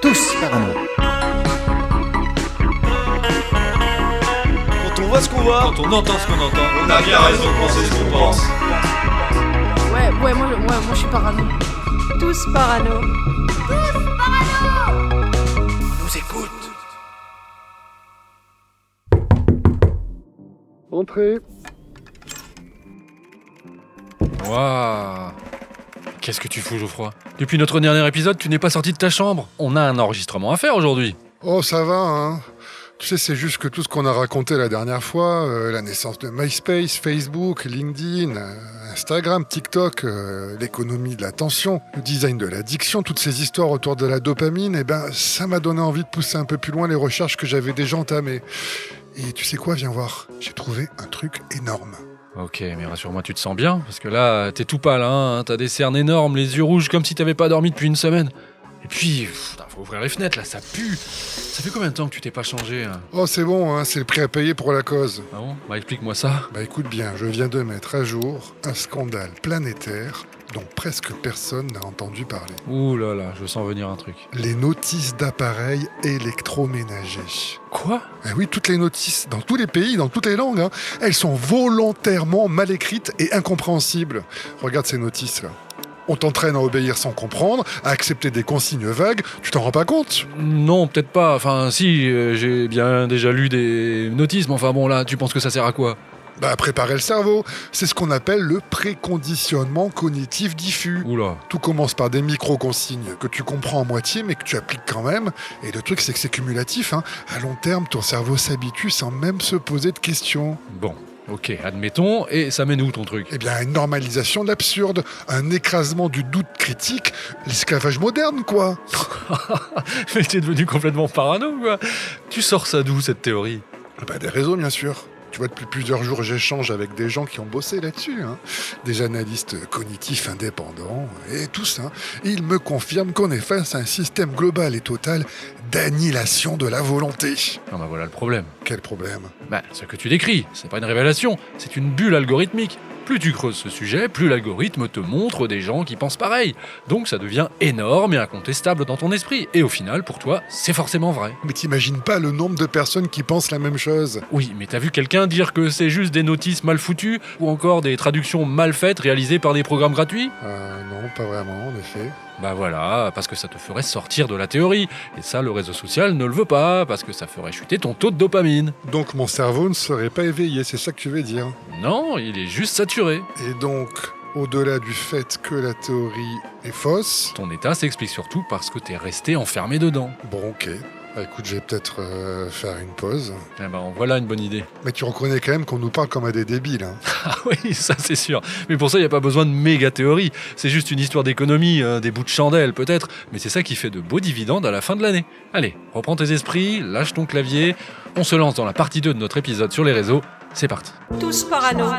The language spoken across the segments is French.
Tous parano. Quand on voit ce qu'on voit, Quand on entend ce qu'on entend, on a bien raison de penser ce qu'on pense. Ouais, moi je suis parano. Tous parano. Nous écoute. Entrez. Waouh. Qu'est-ce que tu fous, Geoffroy? Depuis notre dernier épisode, tu n'es pas sorti de ta chambre. On a un enregistrement à faire aujourd'hui. Oh, ça va, hein. Tu sais, c'est juste que tout ce qu'on a raconté la dernière fois, la naissance de MySpace, Facebook, LinkedIn, Instagram, TikTok, l'économie de l'attention, le design de l'addiction, toutes ces histoires autour de la dopamine, eh ben, ça m'a donné envie de pousser un peu plus loin les recherches que j'avais déjà entamées. Et tu sais quoi, viens voir, j'ai trouvé un truc énorme. Ok, mais rassure-moi, tu te sens bien? Parce que là, t'es tout pâle, hein. T'as des cernes énormes, les yeux rouges comme si t'avais pas dormi depuis une semaine. Et puis, faut ouvrir les fenêtres, là, ça pue. Ça fait combien de temps que tu t'es pas changé, hein? Oh, c'est bon, hein, c'est le prix à payer pour la cause. Ah bon? Bah explique-moi ça. Bah écoute bien, je viens de mettre à jour un scandale planétaire dont presque personne n'a entendu parler. Ouh là là, je sens venir un truc. Les notices d'appareils électroménagers. Quoi? Ah oui, toutes les notices, dans tous les pays, dans toutes les langues, hein, elles sont volontairement mal écrites et incompréhensibles. Regarde ces notices là. On t'entraîne à obéir sans comprendre, à accepter des consignes vagues, tu t'en rends pas compte? Non, peut-être pas. Enfin, si, j'ai bien déjà lu des notices, mais enfin bon, là, tu penses que ça sert à quoi? Bah, préparer le cerveau, c'est ce qu'on appelle le préconditionnement cognitif diffus. Oula. Tout commence par des micro-consignes que tu comprends en moitié mais que tu appliques quand même. Et le truc c'est que c'est cumulatif, hein. À long terme, ton cerveau s'habitue sans même se poser de questions. Bon, ok, admettons, et ça mène où ton truc? Eh bien, une normalisation de l'absurde, un écrasement du doute critique, l'esclavage moderne quoi. Mais t'es devenu complètement parano, quoi. Tu sors ça d'où, cette théorie? Bah, des réseaux bien sûr. Tu vois, depuis plusieurs jours, j'échange avec des gens qui ont bossé là-dessus, hein. Des analystes cognitifs indépendants, et tous, hein. Ils me confirment qu'on est face à un système global et total d'annihilation de la volonté. Non, bah voilà le problème. Quel problème? Bah, ce que tu décris, c'est pas une révélation, c'est une bulle algorithmique. Plus tu creuses ce sujet, plus l'algorithme te montre des gens qui pensent pareil. Donc ça devient énorme et incontestable dans ton esprit. Et au final, pour toi, c'est forcément vrai. Mais t'imagines pas le nombre de personnes qui pensent la même chose? Oui, mais t'as vu quelqu'un dire que c'est juste des notices mal foutues ou encore des traductions mal faites réalisées par des programmes gratuits? Non, pas vraiment, en effet. Bah voilà, parce que ça te ferait sortir de la théorie. Et ça, le réseau social ne le veut pas, parce que ça ferait chuter ton taux de dopamine. Donc mon cerveau ne serait pas éveillé, c'est ça que tu veux dire? Non, il est juste saturé. Et donc, au-delà du fait que la théorie est fausse... Ton état s'explique surtout parce que t'es resté enfermé dedans. Bon, ok. Bah, écoute, je vais peut-être faire une pause. Eh ben, voilà une bonne idée. Mais tu reconnais quand même qu'on nous parle comme à des débiles, hein. Ah oui, ça c'est sûr. Mais pour ça, il n'y a pas besoin de méga théorie. C'est juste une histoire d'économie, des bouts de chandelle peut-être, mais c'est ça qui fait de beaux dividendes à la fin de l'année. Allez, reprends tes esprits, lâche ton clavier, on se lance dans la partie 2 de notre épisode sur les réseaux. C'est parti. Tous parano.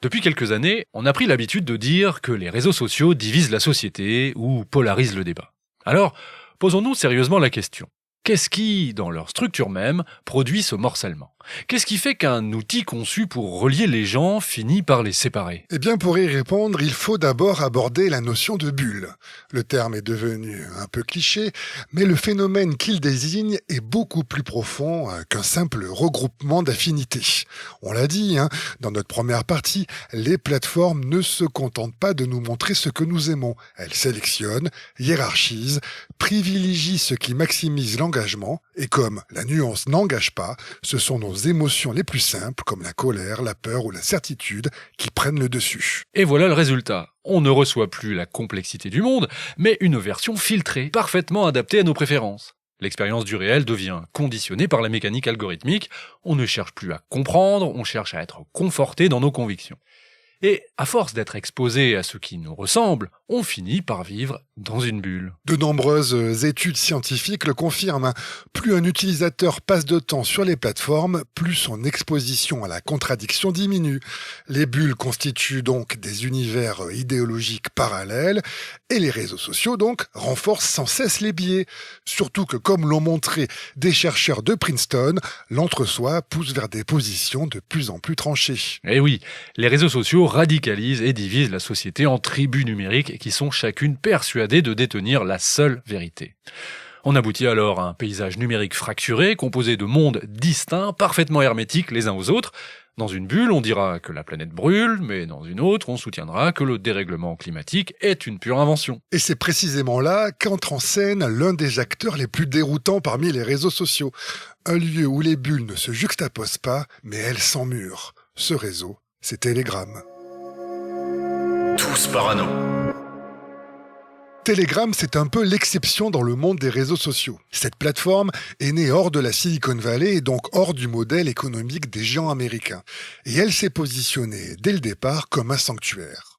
Depuis quelques années, on a pris l'habitude de dire que les réseaux sociaux divisent la société ou polarisent le débat. Alors, posons-nous sérieusement la question. Qu'est-ce qui, dans leur structure même, produit ce morcellement? Qu'est-ce qui fait qu'un outil conçu pour relier les gens finit par les séparer? Eh bien, pour y répondre, il faut d'abord aborder la notion de bulle. Le terme est devenu un peu cliché, mais le phénomène qu'il désigne est beaucoup plus profond qu'un simple regroupement d'affinités. On l'a dit, hein, dans notre première partie, les plateformes ne se contentent pas de nous montrer ce que nous aimons. Elles sélectionnent, hiérarchisent, privilégient ce qui maximise l'engagement, et comme la nuance n'engage pas, ce sont nos émotions les plus simples, comme la colère, la peur ou la certitude, qui prennent le dessus. Et voilà le résultat. On ne reçoit plus la complexité du monde, mais une version filtrée, parfaitement adaptée à nos préférences. L'expérience du réel devient conditionnée par la mécanique algorithmique, on ne cherche plus à comprendre, on cherche à être conforté dans nos convictions. Et à force d'être exposé à ce qui nous ressemble, on finit par vivre dans une bulle. De nombreuses études scientifiques le confirment. Plus un utilisateur passe de temps sur les plateformes, plus son exposition à la contradiction diminue. Les bulles constituent donc des univers idéologiques parallèles et les réseaux sociaux donc renforcent sans cesse les biais. Surtout que, comme l'ont montré des chercheurs de Princeton, l'entre-soi pousse vers des positions de plus en plus tranchées. Et oui, les réseaux sociaux radicalisent et divisent la société en tribus numériques qui sont chacune persuadées de détenir la seule vérité. On aboutit alors à un paysage numérique fracturé, composé de mondes distincts, parfaitement hermétiques les uns aux autres. Dans une bulle, on dira que la planète brûle, mais dans une autre, on soutiendra que le dérèglement climatique est une pure invention. Et c'est précisément là qu'entre en scène l'un des acteurs les plus déroutants parmi les réseaux sociaux. Un lieu où les bulles ne se juxtaposent pas, mais elles s'emmurent. Ce réseau, c'est Telegram. Tous parano. Telegram, c'est un peu l'exception dans le monde des réseaux sociaux. Cette plateforme est née hors de la Silicon Valley et donc hors du modèle économique des géants américains. Et elle s'est positionnée dès le départ comme un sanctuaire.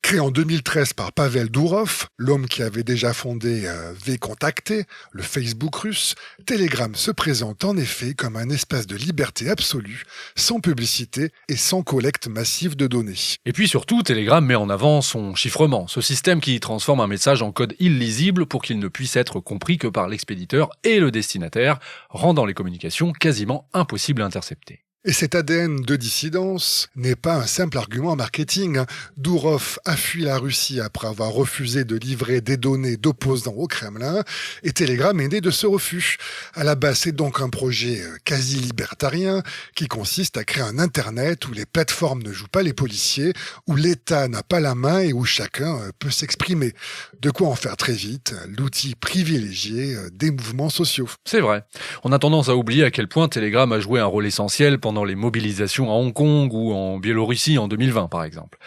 Créé en 2013 par Pavel Durov, l'homme qui avait déjà fondé vKontakte, le Facebook russe, Telegram se présente en effet comme un espace de liberté absolue, sans publicité et sans collecte massive de données. Et puis surtout, Telegram met en avant son chiffrement, ce système qui transforme un message en code illisible pour qu'il ne puisse être compris que par l'expéditeur et le destinataire, rendant les communications quasiment impossibles à intercepter. Et cet ADN de dissidence n'est pas un simple argument marketing. Durov a fui la Russie après avoir refusé de livrer des données d'opposants au Kremlin, et Telegram est né de ce refus. À la base, c'est donc un projet quasi libertarien qui consiste à créer un Internet où les plateformes ne jouent pas les policiers, où l'État n'a pas la main et où chacun peut s'exprimer. De quoi en faire très vite l'outil privilégié des mouvements sociaux. C'est vrai. On a tendance à oublier à quel point Telegram a joué un rôle essentiel pendant les mobilisations à Hong Kong ou en Biélorussie en 2020 par exemple.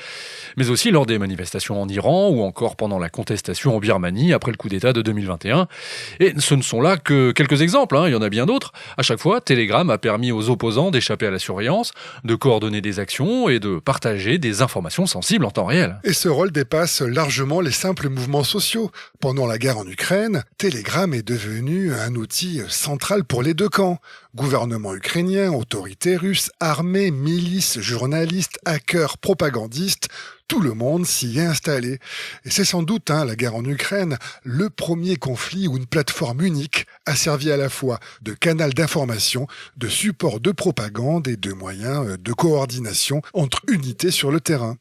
Mais aussi lors des manifestations en Iran ou encore pendant la contestation en Birmanie après le coup d'État de 2021. Et ce ne sont là que quelques exemples, il y en a bien d'autres. À chaque fois, Telegram a permis aux opposants d'échapper à la surveillance, de coordonner des actions et de partager des informations sensibles en temps réel. Et ce rôle dépasse largement les simples mouvements sociaux. Pendant la guerre en Ukraine, Telegram est devenu un outil central pour les deux camps. Gouvernement ukrainien, autorités russes, armées, milices, journalistes, hackers, propagandistes, tout le monde s'y est installé. Et c'est sans doute, la guerre en Ukraine, le premier conflit où une plateforme unique a servi à la fois de canal d'information, de support de propagande et de moyens de coordination entre unités sur le terrain.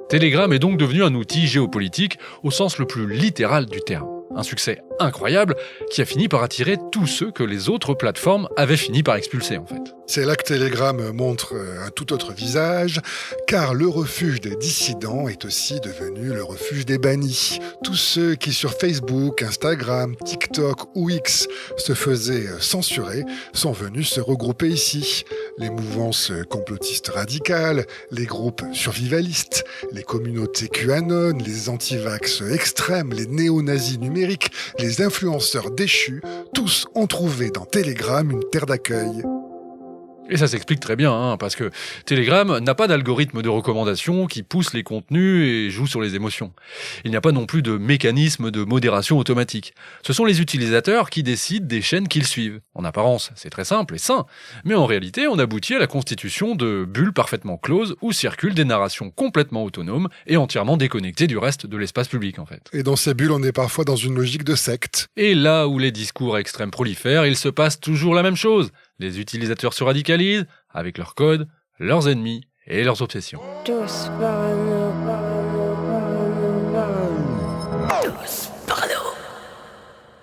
Telegram est donc devenu un outil géopolitique au sens le plus littéral du terme. Un succès incroyable qui a fini par attirer tous ceux que les autres plateformes avaient fini par expulser en fait. C'est là que Telegram montre un tout autre visage, car le refuge des dissidents est aussi devenu le refuge des bannis. Tous ceux qui sur Facebook, Instagram, TikTok ou X se faisaient censurer sont venus se regrouper ici. Les mouvances complotistes radicales, les groupes survivalistes, les communautés QAnon, les antivax extrêmes, les néo-nazis numériques, les influenceurs déchus, tous ont trouvé dans Telegram une terre d'accueil. Et ça s'explique très bien, parce que Telegram n'a pas d'algorithme de recommandation qui pousse les contenus et joue sur les émotions. Il n'y a pas non plus de mécanisme de modération automatique. Ce sont les utilisateurs qui décident des chaînes qu'ils suivent. En apparence, c'est très simple et sain, mais en réalité, on aboutit à la constitution de bulles parfaitement closes où circulent des narrations complètement autonomes et entièrement déconnectées du reste de l'espace public, en fait. Et dans ces bulles, on est parfois dans une logique de secte. Et là où les discours extrêmes prolifèrent, il se passe toujours la même chose. Les utilisateurs se radicalisent avec leurs codes, leurs ennemis et leurs obsessions. Tous parano. Tous parano.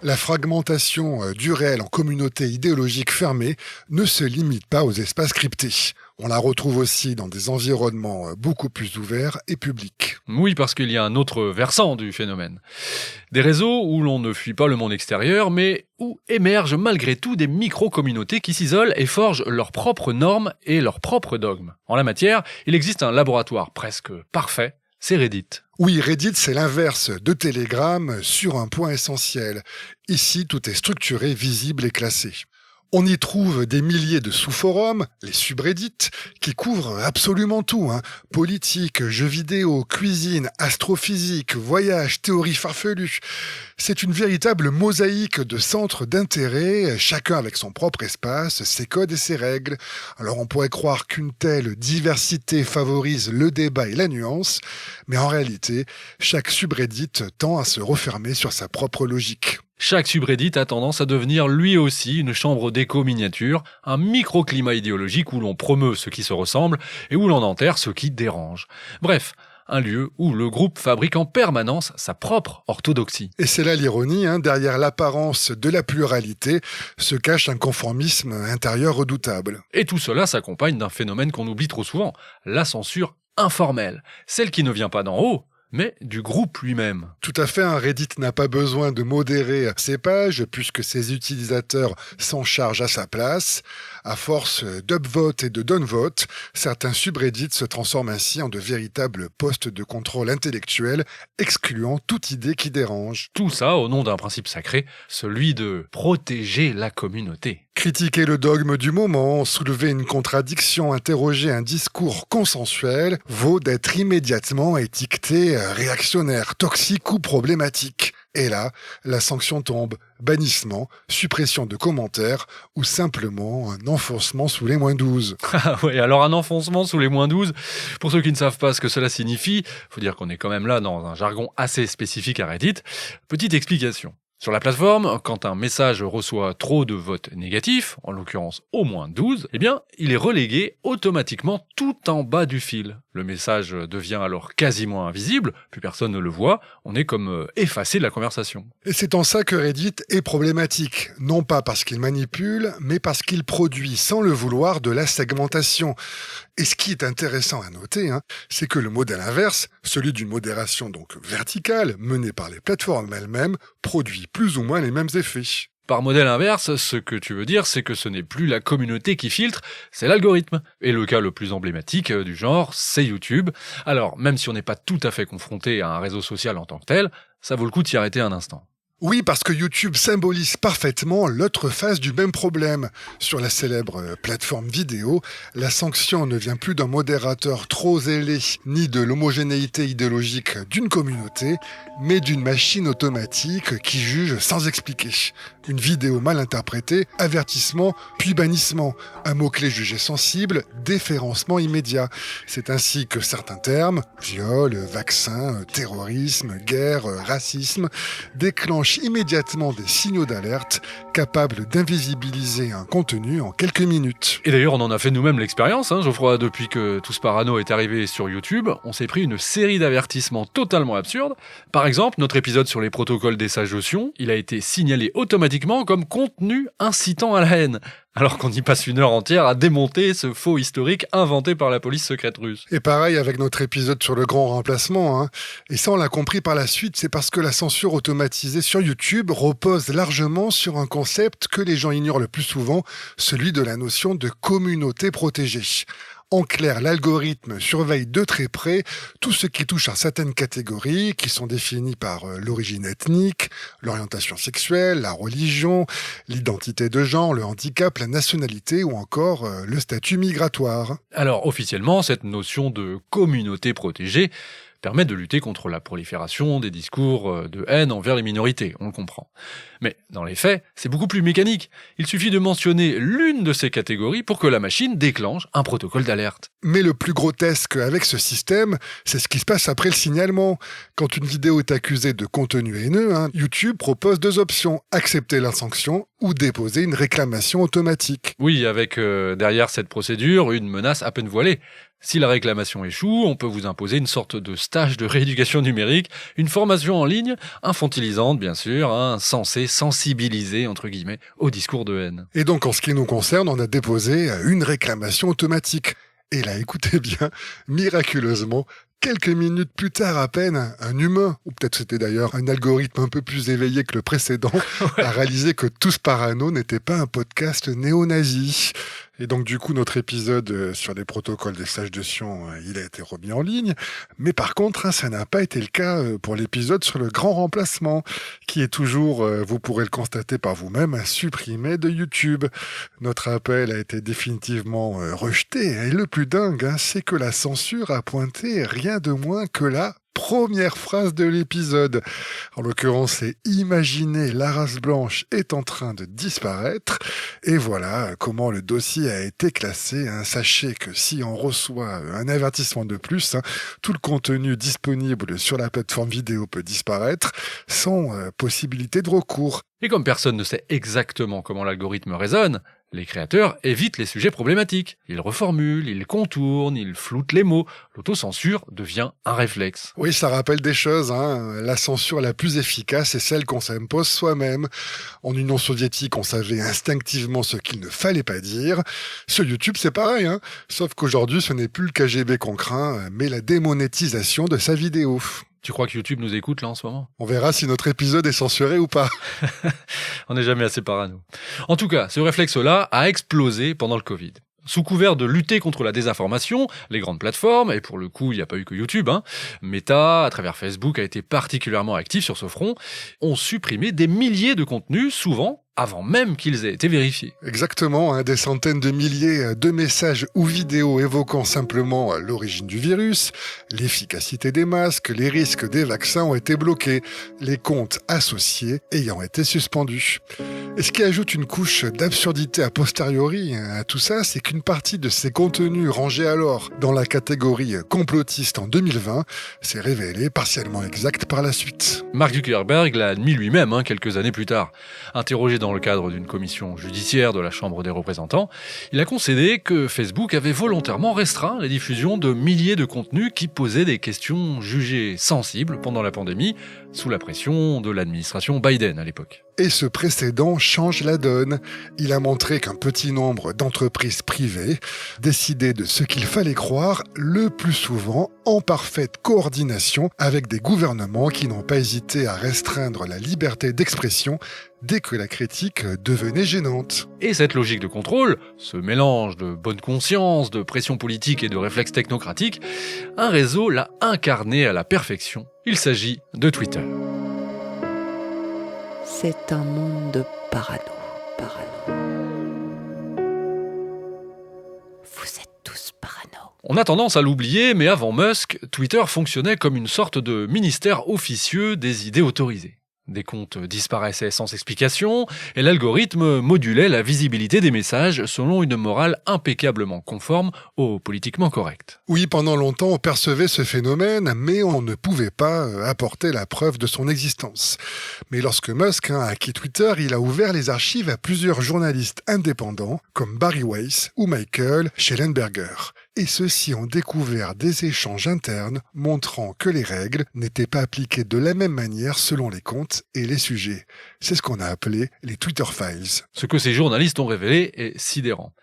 La fragmentation du réel en communautés idéologiques fermées ne se limite pas aux espaces cryptés. On la retrouve aussi dans des environnements beaucoup plus ouverts et publics. Oui, parce qu'il y a un autre versant du phénomène. Des réseaux où l'on ne fuit pas le monde extérieur, mais où émergent malgré tout des micro-communautés qui s'isolent et forgent leurs propres normes et leurs propres dogmes. En la matière, il existe un laboratoire presque parfait, c'est Reddit. Oui, Reddit, c'est l'inverse de Telegram sur un point essentiel. Ici, tout est structuré, visible et classé. On y trouve des milliers de sous-forums, les subreddits, qui couvrent absolument tout. Politique, jeux vidéo, cuisine, astrophysique, voyage, théorie farfelue. C'est une véritable mosaïque de centres d'intérêt, chacun avec son propre espace, ses codes et ses règles. Alors on pourrait croire qu'une telle diversité favorise le débat et la nuance, mais en réalité, chaque subreddit tend à se refermer sur sa propre logique. Chaque subreddit a tendance à devenir lui aussi une chambre d'écho miniature, un microclimat idéologique où l'on promeut ce qui se ressemble et où l'on enterre ce qui dérange. Bref, un lieu où le groupe fabrique en permanence sa propre orthodoxie. Et c'est là l'ironie, derrière l'apparence de la pluralité se cache un conformisme intérieur redoutable. Et tout cela s'accompagne d'un phénomène qu'on oublie trop souvent, la censure informelle, celle qui ne vient pas d'en haut, mais du groupe lui-même. Tout à fait, un Reddit n'a pas besoin de modérer ses pages puisque ses utilisateurs s'en chargent à sa place. À force d'upvote et de downvote, certains subreddits se transforment ainsi en de véritables postes de contrôle intellectuel, excluant toute idée qui dérange. Tout ça au nom d'un principe sacré, celui de protéger la communauté. Critiquer le dogme du moment, soulever une contradiction, interroger un discours consensuel, vaut d'être immédiatement étiqueté réactionnaire, toxique ou problématique. Et là, la sanction tombe. Bannissement, suppression de commentaires ou simplement un enfoncement sous les -12. Ah ouais, alors un enfoncement sous les -12, pour ceux qui ne savent pas ce que cela signifie, faut dire qu'on est quand même là dans un jargon assez spécifique à Reddit. Petite explication. Sur la plateforme, quand un message reçoit trop de votes négatifs, en l'occurrence au -12, eh bien, il est relégué automatiquement tout en bas du fil. Le message devient alors quasiment invisible, plus personne ne le voit, on est comme effacé de la conversation. Et c'est en ça que Reddit est problématique. Non pas parce qu'il manipule, mais parce qu'il produit sans le vouloir de la segmentation. Et ce qui est intéressant à noter, c'est que le modèle inverse, celui d'une modération donc verticale, menée par les plateformes elles-mêmes, produit plus ou moins les mêmes effets. Par modèle inverse, ce que tu veux dire, c'est que ce n'est plus la communauté qui filtre, c'est l'algorithme. Et le cas le plus emblématique du genre, c'est YouTube. Alors, même si on n'est pas tout à fait confronté à un réseau social en tant que tel, ça vaut le coup de s'y arrêter un instant. Oui, parce que YouTube symbolise parfaitement l'autre face du même problème. Sur la célèbre plateforme vidéo, la sanction ne vient plus d'un modérateur trop zélé, ni de l'homogénéité idéologique d'une communauté, mais d'une machine automatique qui juge sans expliquer. Une vidéo mal interprétée, avertissement, puis bannissement. Un mot-clé jugé sensible, déférencement immédiat. C'est ainsi que certains termes, viol, vaccin, terrorisme, guerre, racisme, déclenchent immédiatement des signaux d'alerte capables d'invisibiliser un contenu en quelques minutes. Et d'ailleurs, on en a fait nous-mêmes l'expérience, Geoffroy, depuis que Tous Parano est arrivé sur YouTube, on s'est pris une série d'avertissements totalement absurdes. Par exemple, notre épisode sur les protocoles des sages otions, il a été signalé automatiquement comme contenu incitant à la haine, alors qu'on y passe une heure entière à démonter ce faux historique inventé par la police secrète russe. Et pareil avec notre épisode sur le grand remplacement. Et ça, on l'a compris par la suite, c'est parce que la censure automatisée sur YouTube repose largement sur un concept que les gens ignorent le plus souvent, celui de la notion de communauté protégée. En clair, l'algorithme surveille de très près tout ce qui touche à certaines catégories qui sont définies par l'origine ethnique, l'orientation sexuelle, la religion, l'identité de genre, le handicap, la nationalité ou encore le statut migratoire. Alors, officiellement, cette notion de communauté protégée permet de lutter contre la prolifération des discours de haine envers les minorités, on le comprend. Mais dans les faits, c'est beaucoup plus mécanique. Il suffit de mentionner l'une de ces catégories pour que la machine déclenche un protocole d'alerte. Mais le plus grotesque avec ce système, c'est ce qui se passe après le signalement. Quand une vidéo est accusée de contenu haineux, YouTube propose 2 options, accepter la sanction ou déposer une réclamation automatique. Oui, avec derrière cette procédure, une menace à peine voilée. Si la réclamation échoue, on peut vous imposer une sorte de stage de rééducation numérique, une formation en ligne, infantilisante bien sûr, censée sensibiliser, entre guillemets, au discours de haine. Et donc en ce qui nous concerne, on a déposé une réclamation automatique. Et là, écoutez bien, miraculeusement, quelques minutes plus tard à peine, un humain, ou peut-être c'était d'ailleurs un algorithme un peu plus éveillé que le précédent, a réalisé que Tous Parano n'était pas un podcast néo-nazi. Et donc du coup, notre épisode sur les protocoles des sages de Sion, il a été remis en ligne. Mais par contre, ça n'a pas été le cas pour l'épisode sur le grand remplacement, qui est toujours, vous pourrez le constater par vous-même, supprimé de YouTube. Notre appel a été définitivement rejeté. Et le plus dingue, c'est que la censure a pointé rien de moins que la première phrase de l'épisode. En l'occurrence, c'est « Imaginez, la race blanche est en train de disparaître ». Et voilà comment le dossier a été classé. Sachez que si on reçoit un avertissement de plus, tout le contenu disponible sur la plateforme vidéo peut disparaître sans possibilité de recours. Et comme personne ne sait exactement comment l'algorithme raisonne, les créateurs évitent les sujets problématiques. Ils reformulent, ils contournent, ils floutent les mots. L'autocensure devient un réflexe. Oui, ça rappelle des choses. La censure la plus efficace est celle qu'on s'impose soi-même. En Union soviétique, on savait instinctivement ce qu'il ne fallait pas dire. Sur YouTube, c'est pareil. Sauf qu'aujourd'hui, ce n'est plus le KGB qu'on craint, mais la démonétisation de sa vidéo. Tu crois que YouTube nous écoute là en ce moment ? On verra si notre épisode est censuré ou pas. On n'est jamais assez parano. En tout cas, ce réflexe-là a explosé pendant le Covid. Sous couvert de lutter contre la désinformation, les grandes plateformes, et pour le coup, il n'y a pas eu que YouTube, Meta, à travers Facebook, a été particulièrement actif sur ce front, ont supprimé des milliers de contenus, souvent avant même qu'ils aient été vérifiés. Exactement, des centaines de milliers de messages ou vidéos évoquant simplement l'origine du virus, l'efficacité des masques, les risques des vaccins ont été bloqués, les comptes associés ayant été suspendus. Et ce qui ajoute une couche d'absurdité a posteriori à tout ça, c'est qu'une partie de ces contenus rangés alors dans la catégorie complotiste en 2020 s'est révélée partiellement exacte par la suite. Mark Zuckerberg l'a admis lui-même quelques années plus tard. Interrogé dans le cadre d'une commission judiciaire de la Chambre des représentants, il a concédé que Facebook avait volontairement restreint la diffusion de milliers de contenus qui posaient des questions jugées sensibles pendant la pandémie, sous la pression de l'administration Biden à l'époque. Et ce précédent change la donne. Il a montré qu'un petit nombre d'entreprises privées décidaient de ce qu'il fallait croire, le plus souvent en parfaite coordination avec des gouvernements qui n'ont pas hésité à restreindre la liberté d'expression dès que la critique devenait gênante. Et cette logique de contrôle, ce mélange de bonne conscience, de pression politique et de réflexes technocratiques, un réseau l'a incarné à la perfection. Il s'agit de Twitter. C'est un monde de parano. Vous êtes tous parano. On a tendance à l'oublier, mais avant Musk, Twitter fonctionnait comme une sorte de ministère officieux des idées autorisées. Des comptes disparaissaient sans explication, et l'algorithme modulait la visibilité des messages selon une morale impeccablement conforme au politiquement correct. Oui, pendant longtemps, on percevait ce phénomène, mais on ne pouvait pas apporter la preuve de son existence. Mais lorsque Musk a acquis Twitter, il a ouvert les archives à plusieurs journalistes indépendants, comme Barry Weiss ou Michael Shellenberger. Et ceux-ci ont découvert des échanges internes montrant que les règles n'étaient pas appliquées de la même manière selon les comptes et les sujets. C'est ce qu'on a appelé les Twitter Files. Ce que ces journalistes ont révélé est sidérant.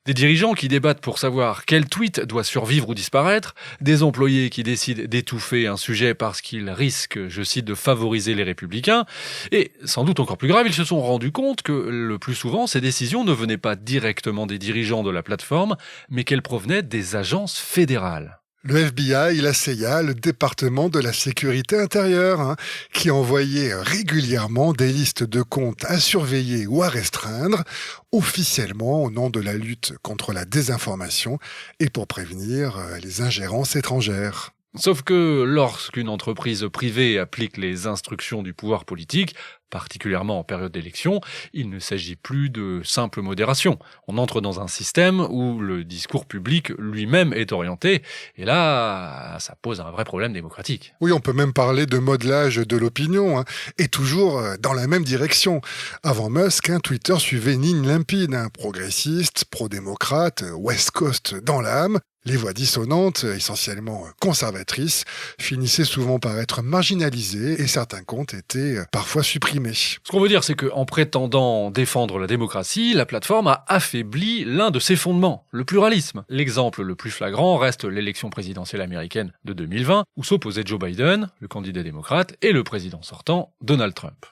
Des dirigeants qui débattent pour savoir quel tweet doit survivre ou disparaître, des employés qui décident d'étouffer un sujet parce qu'ils risquent, je cite, de favoriser les républicains, et sans doute encore plus grave, ils se sont rendus compte que le plus souvent, ces décisions ne venaient pas directement des dirigeants de la plateforme, mais qu'elles provenaient des agences fédérales. Le FBI, la CIA, le département de la sécurité intérieure, qui envoyait régulièrement des listes de comptes à surveiller ou à restreindre, officiellement au nom de la lutte contre la désinformation et pour prévenir les ingérences étrangères. Sauf que lorsqu'une entreprise privée applique les instructions du pouvoir politique, particulièrement en période d'élection, il ne s'agit plus de simple modération. On entre dans un système où le discours public lui-même est orienté, et là, ça pose un vrai problème démocratique. Oui, on peut même parler de modelage de l'opinion, et toujours dans la même direction. Avant Musk, Twitter suivait une ligne limpide, progressiste, pro-démocrate, West Coast dans l'âme. Les voix dissonantes, essentiellement conservatrices, finissaient souvent par être marginalisées et certains comptes étaient parfois supprimés. Ce qu'on veut dire, c'est qu'en prétendant défendre la démocratie, la plateforme a affaibli l'un de ses fondements, le pluralisme. L'exemple le plus flagrant reste l'élection présidentielle américaine de 2020, où s'opposaient Joe Biden, le candidat démocrate, et le président sortant, Donald Trump.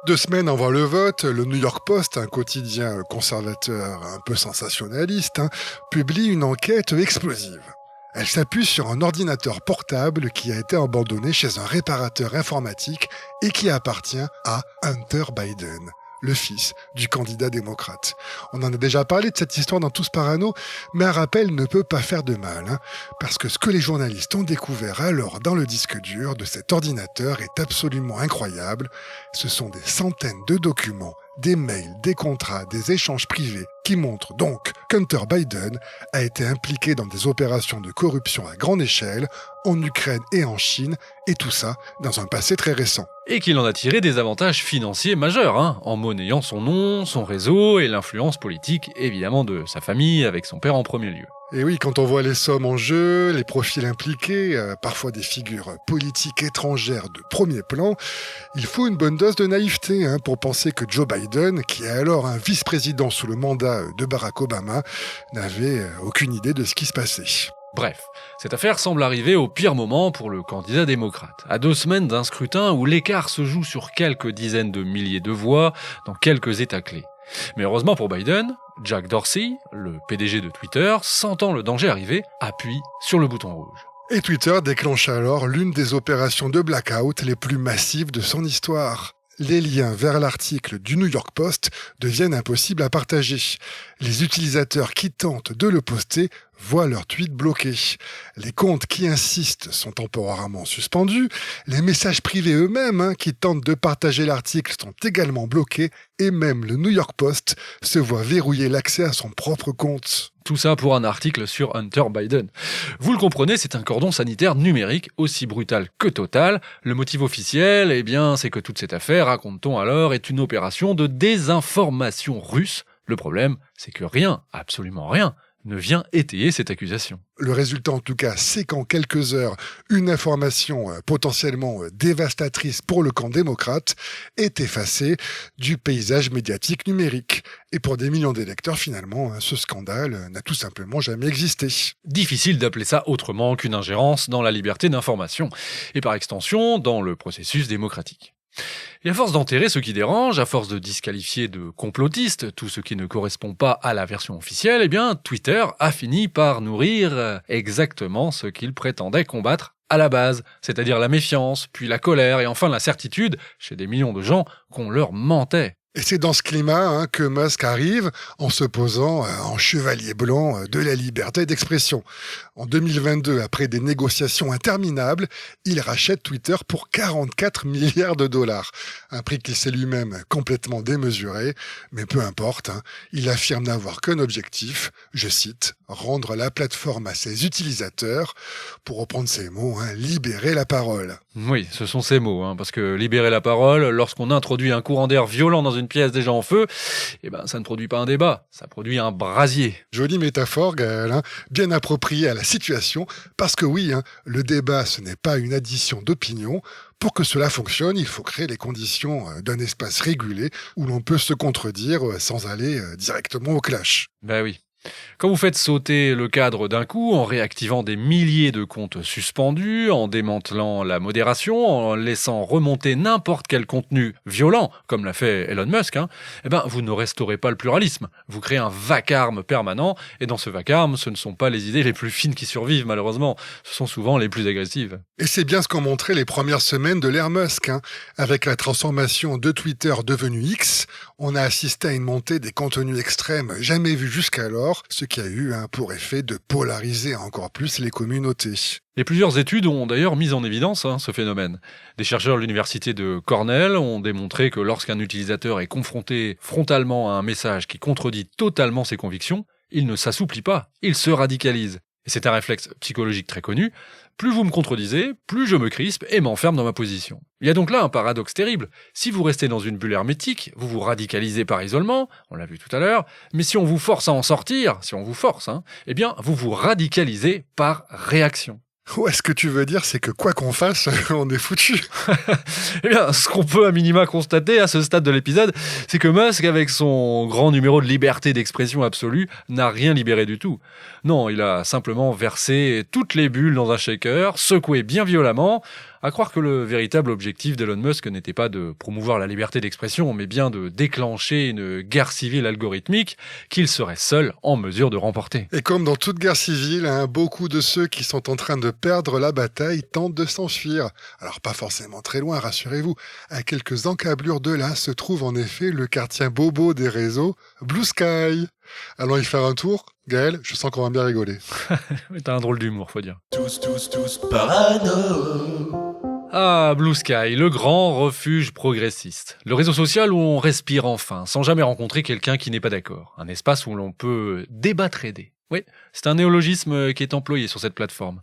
2 semaines avant le vote, le New York Post, un quotidien conservateur un peu sensationnaliste, publie une enquête explosive. Elle s'appuie sur un ordinateur portable qui a été abandonné chez un réparateur informatique et qui appartient à Hunter Biden, le fils du candidat démocrate. On en a déjà parlé de cette histoire dans Tous Parano, mais un rappel ne peut pas faire de mal, parce que ce que les journalistes ont découvert alors dans le disque dur de cet ordinateur est absolument incroyable. Ce sont des centaines de documents, des mails, des contrats, des échanges privés qui montrent donc qu'Hunter Biden a été impliqué dans des opérations de corruption à grande échelle en Ukraine et en Chine, et tout ça dans un passé très récent. Et qu'il en a tiré des avantages financiers majeurs, en monnayant son nom, son réseau et l'influence politique, évidemment, de sa famille, avec son père en premier lieu. Et oui, quand on voit les sommes en jeu, les profils impliqués, parfois des figures politiques étrangères de premier plan, il faut une bonne dose de naïveté pour penser que Joe Biden, qui est alors un vice-président sous le mandat de Barack Obama, n'avait aucune idée de ce qui se passait. Bref, cette affaire semble arriver au pire moment pour le candidat démocrate, à 2 semaines d'un scrutin où l'écart se joue sur quelques dizaines de milliers de voix dans quelques États clés. Mais heureusement pour Biden, Jack Dorsey, le PDG de Twitter, sentant le danger arriver, appuie sur le bouton rouge. Et Twitter déclenche alors l'une des opérations de blackout les plus massives de son histoire. Les liens vers l'article du New York Post deviennent impossibles à partager. Les utilisateurs qui tentent de le poster voient leur tweet bloqué. Les comptes qui insistent sont temporairement suspendus. Les messages privés eux-mêmes qui tentent de partager l'article sont également bloqués. Et même le New York Post se voit verrouiller l'accès à son propre compte. Tout ça pour un article sur Hunter Biden. Vous le comprenez, c'est un cordon sanitaire numérique aussi brutal que total. Le motif officiel, c'est que toute cette affaire, raconte-t-on alors, est une opération de désinformation russe. Le problème, c'est que rien, absolument rien, ne vient étayer cette accusation. Le résultat, en tout cas, c'est qu'en quelques heures, une information potentiellement dévastatrice pour le camp démocrate est effacée du paysage médiatique numérique. Et pour des millions d'électeurs, finalement, ce scandale n'a tout simplement jamais existé. Difficile d'appeler ça autrement qu'une ingérence dans la liberté d'information, et par extension, dans le processus démocratique. Et à force d'enterrer ce qui dérange, à force de disqualifier de complotistes tout ce qui ne correspond pas à la version officielle, Twitter a fini par nourrir exactement ce qu'il prétendait combattre à la base, c'est-à-dire la méfiance, puis la colère et enfin la certitude chez des millions de gens qu'on leur mentait. Et c'est dans ce climat que Musk arrive en se posant en chevalier blanc de la liberté d'expression. En 2022, après des négociations interminables, il rachète Twitter pour 44 milliards de dollars. Un prix qu'il sait lui-même complètement démesuré, mais peu importe, il affirme n'avoir qu'un objectif, je cite, rendre la plateforme à ses utilisateurs, pour reprendre ses mots, libérer la parole. Oui, ce sont ces mots, parce que libérer la parole, lorsqu'on introduit un courant d'air violent dans une pièce déjà en feu, ça ne produit pas un débat, ça produit un brasier. Jolie métaphore, Gaël, bien appropriée à la situation, parce que oui, le débat, ce n'est pas une addition d'opinions. Pour que cela fonctionne, il faut créer les conditions d'un espace régulé où l'on peut se contredire sans aller directement au clash. Ben oui. Quand vous faites sauter le cadre d'un coup, en réactivant des milliers de comptes suspendus, en démantelant la modération, en laissant remonter n'importe quel contenu violent, comme l'a fait Elon Musk, vous ne restaurez pas le pluralisme. Vous créez un vacarme permanent, et dans ce vacarme, ce ne sont pas les idées les plus fines qui survivent, malheureusement. Ce sont souvent les plus agressives. Et c'est bien ce qu'ont montré les premières semaines de l'ère Musk. Avec la transformation de Twitter devenu X, on a assisté à une montée des contenus extrêmes jamais vus jusqu'alors, ce qui a eu pour effet de polariser encore plus les communautés. Et plusieurs études ont d'ailleurs mis en évidence ce phénomène. Des chercheurs de l'université de Cornell ont démontré que lorsqu'un utilisateur est confronté frontalement à un message qui contredit totalement ses convictions, il ne s'assouplit pas, il se radicalise. Et c'est un réflexe psychologique très connu. Plus vous me contredisez, plus je me crispe et m'enferme dans ma position. Il y a donc là un paradoxe terrible. Si vous restez dans une bulle hermétique, vous vous radicalisez par isolement, on l'a vu tout à l'heure, mais si on vous force à en sortir, si on vous force, vous vous radicalisez par réaction. Ouais, ce que tu veux dire, c'est que quoi qu'on fasse, on est foutu. Ce qu'on peut à minima constater à ce stade de l'épisode, c'est que Musk, avec son grand numéro de liberté d'expression absolue, n'a rien libéré du tout. Non, il a simplement versé toutes les bulles dans un shaker, secoué bien violemment, À croire que le véritable objectif d'Elon Musk n'était pas de promouvoir la liberté d'expression, mais bien de déclencher une guerre civile algorithmique qu'il serait seul en mesure de remporter. Et comme dans toute guerre civile, beaucoup de ceux qui sont en train de perdre la bataille tentent de s'enfuir. Alors pas forcément très loin, rassurez-vous. À quelques encablures de là se trouve en effet le quartier bobo des réseaux, Blue Sky. Allons y faire un tour. Gaël, je sens qu'on va bien rigoler. T'as un drôle d'humour, faut dire. Tous parano. Ah, Blue Sky, le grand refuge progressiste. Le réseau social où on respire enfin, sans jamais rencontrer quelqu'un qui n'est pas d'accord. Un espace où l'on peut débattrader. Oui, c'est un néologisme qui est employé sur cette plateforme.